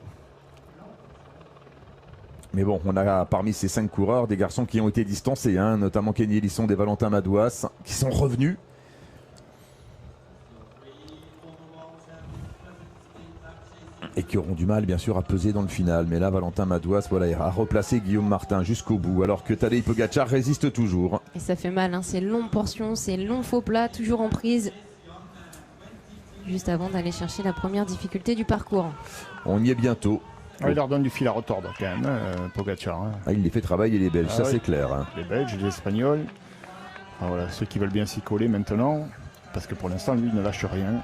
Mais bon, on a parmi ces 5 coureurs des garçons qui ont été distancés, notamment Kenny Elissonde et Valentin Madouas, qui sont revenus. Et qui auront du mal bien sûr à peser dans le final. Mais là, Valentin Madouas a replacé Guillaume Martin jusqu'au bout, alors que Tadej Pogacar résiste toujours. Et ça fait mal, ces longues portions, ces longs faux plats, toujours en prise. Juste avant d'aller chercher la première difficulté du parcours. On y est bientôt. Il leur donne du fil à retordre quand même, Pogacar. Il les fait travailler les Belges, ça c'est clair. Les Belges, les Espagnols. Voilà, ceux qui veulent bien s'y coller maintenant. Parce que pour l'instant, lui, il ne lâche rien.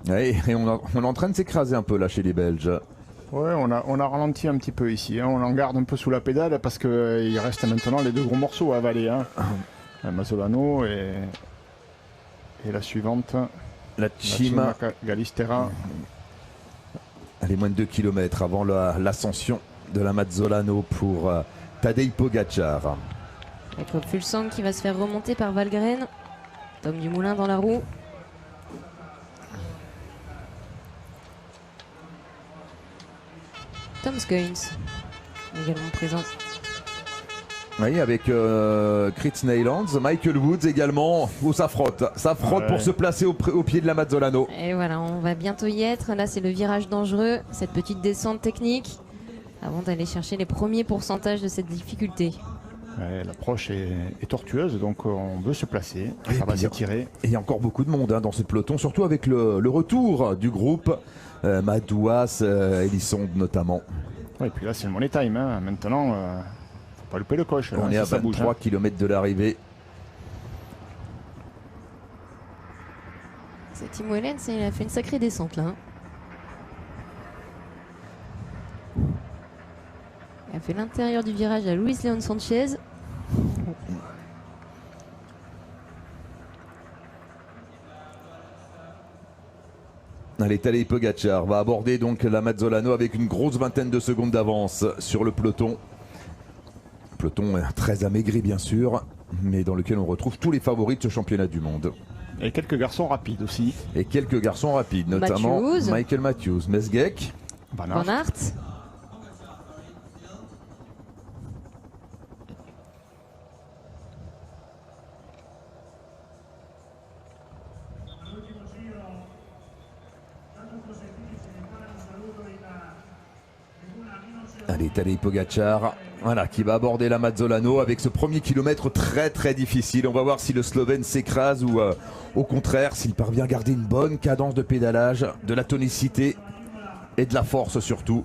Ouais, et on est en train de s'écraser un peu là chez les Belges. Ouais, on a ralenti un petit peu ici. On en garde un peu sous la pédale parce qu'il reste maintenant les 2 gros morceaux à avaler. Mazzolano et la suivante. La Cima Galistera. Elle est moins de 2 km avant l'ascension de la Mazzolano pour Tadej Pogacar. Jakob Fuglsang qui va se faire remonter par Valgren. Tom Dumoulin dans la roue. Tom Skujins également présent. Oui, avec Chris Neylands, Michael Woods également. Oh, ça frotte pour se placer au pied de la Mazzolano. Et voilà, on va bientôt y être. Là, c'est le virage dangereux, cette petite descente technique, avant d'aller chercher les premiers pourcentages de cette difficulté. Ouais, l'approche est tortueuse, donc on veut se placer. Ça va s'étirer. Et il y a encore beaucoup de monde dans ce peloton, surtout avec le retour du groupe. Madouas, Elisson notamment. Ouais, et puis là, c'est le money time. Hein. Maintenant, faut pas louper le coche. On est à 23 km de l'arrivée. C'est Tim Wellens, il a fait une sacrée descente là. Il a fait l'intérieur du virage à Luis Leon Sanchez. Allez, Tadej Pogacar va aborder donc la Mazzolano avec une grosse vingtaine de secondes d'avance sur le peloton. Peloton très amaigri bien sûr, mais dans lequel on retrouve tous les favoris de ce championnat du monde. Et quelques garçons rapides aussi. Et quelques garçons rapides, notamment Matthews. Michael Matthews, Mesgeck. Van Van Aert. Aert. Allez, Tadej Pogacar, voilà, qui va aborder la Mazzolano avec ce premier kilomètre très difficile. On va voir si le Slovène s'écrase ou au contraire s'il parvient à garder une bonne cadence de pédalage, de la tonicité et de la force surtout.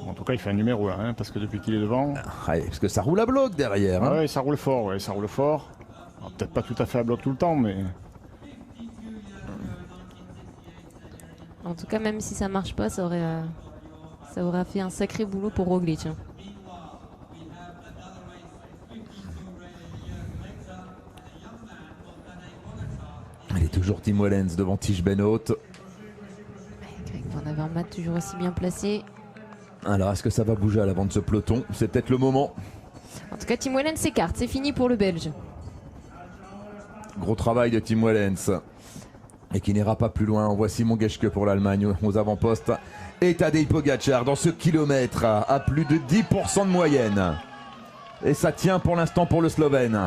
En tout cas, il fait un numéro 1 parce que depuis qu'il est devant. Ouais, parce que ça roule à bloc derrière. Hein. Ouais, ça roule fort. Ouais, ça roule fort. Peut-être pas tout à fait à bloc tout le temps, mais. En tout cas, même si ça marche pas, ça aurait fait un sacré boulot pour Roglic. Hein. Il est toujours Tim Wellens devant Tige Benoît. Greg Van Avermaet toujours aussi bien placé. Alors, est-ce que ça va bouger à l'avant de ce peloton? C'est peut-être le moment. En tout cas, Tim Wellens s'écarte. C'est fini pour le Belge. Gros travail de Tim Wellens. Et qui n'ira pas plus loin. Voici mon Geschke pour l'Allemagne aux avant-postes. Et Tadej Pogacar dans ce kilomètre à plus de 10% de moyenne. Et ça tient pour l'instant pour le Slovène.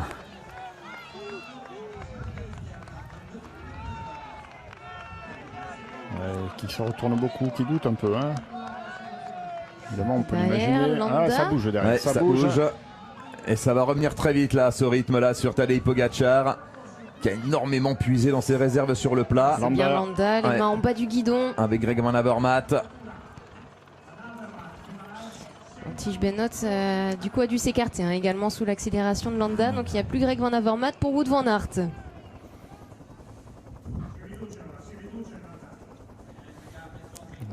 Qui se retourne beaucoup, qui doute un peu. Hein. Évidemment, on peut Derrière, l'imaginer. Landa. Ah, ça bouge derrière. Ouais, ça bouge. Et ça va revenir très vite là, ce rythme-là sur Tadej Pogacar, qui a énormément puisé dans ses réserves sur le plat. C'est bien Landa, les Ouais. mains en bas du guidon. Avec Greg Van Avermaet. Tige Benoît, du coup, a dû s'écarter hein, également sous l'accélération de Landa. Donc, il n'y a plus Greg Van Avermaet pour Wout Van Aert.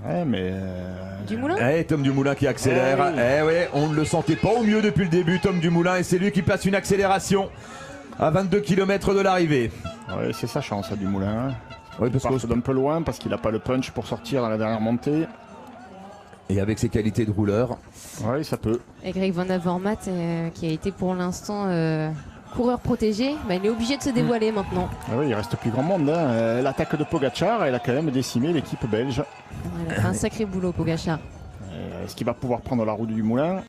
Ouais, mais. Dumoulin. Tom Dumoulin qui accélère. Ouais, on ne le sentait pas au mieux depuis le début, Tom Dumoulin. Et c'est lui qui place une accélération à 22 km de l'arrivée. Ouais, c'est sa chance, ça, Dumoulin. Hein. Oui, parce Il part que... d'un peu loin parce qu'il n'a pas le punch pour sortir dans la dernière montée. Et avec ses qualités de rouleur. Oui, ça peut. Et Greg Van Avermaet, qui a été pour l'instant coureur protégé, bah, il est obligé de se dévoiler maintenant. Ah oui, il reste plus grand monde. Hein. L'attaque de Pogacar, elle a quand même décimé l'équipe belge. Il a fait un sacré boulot, Pogacar. Est-ce qu'il va pouvoir prendre la roue du Moulin?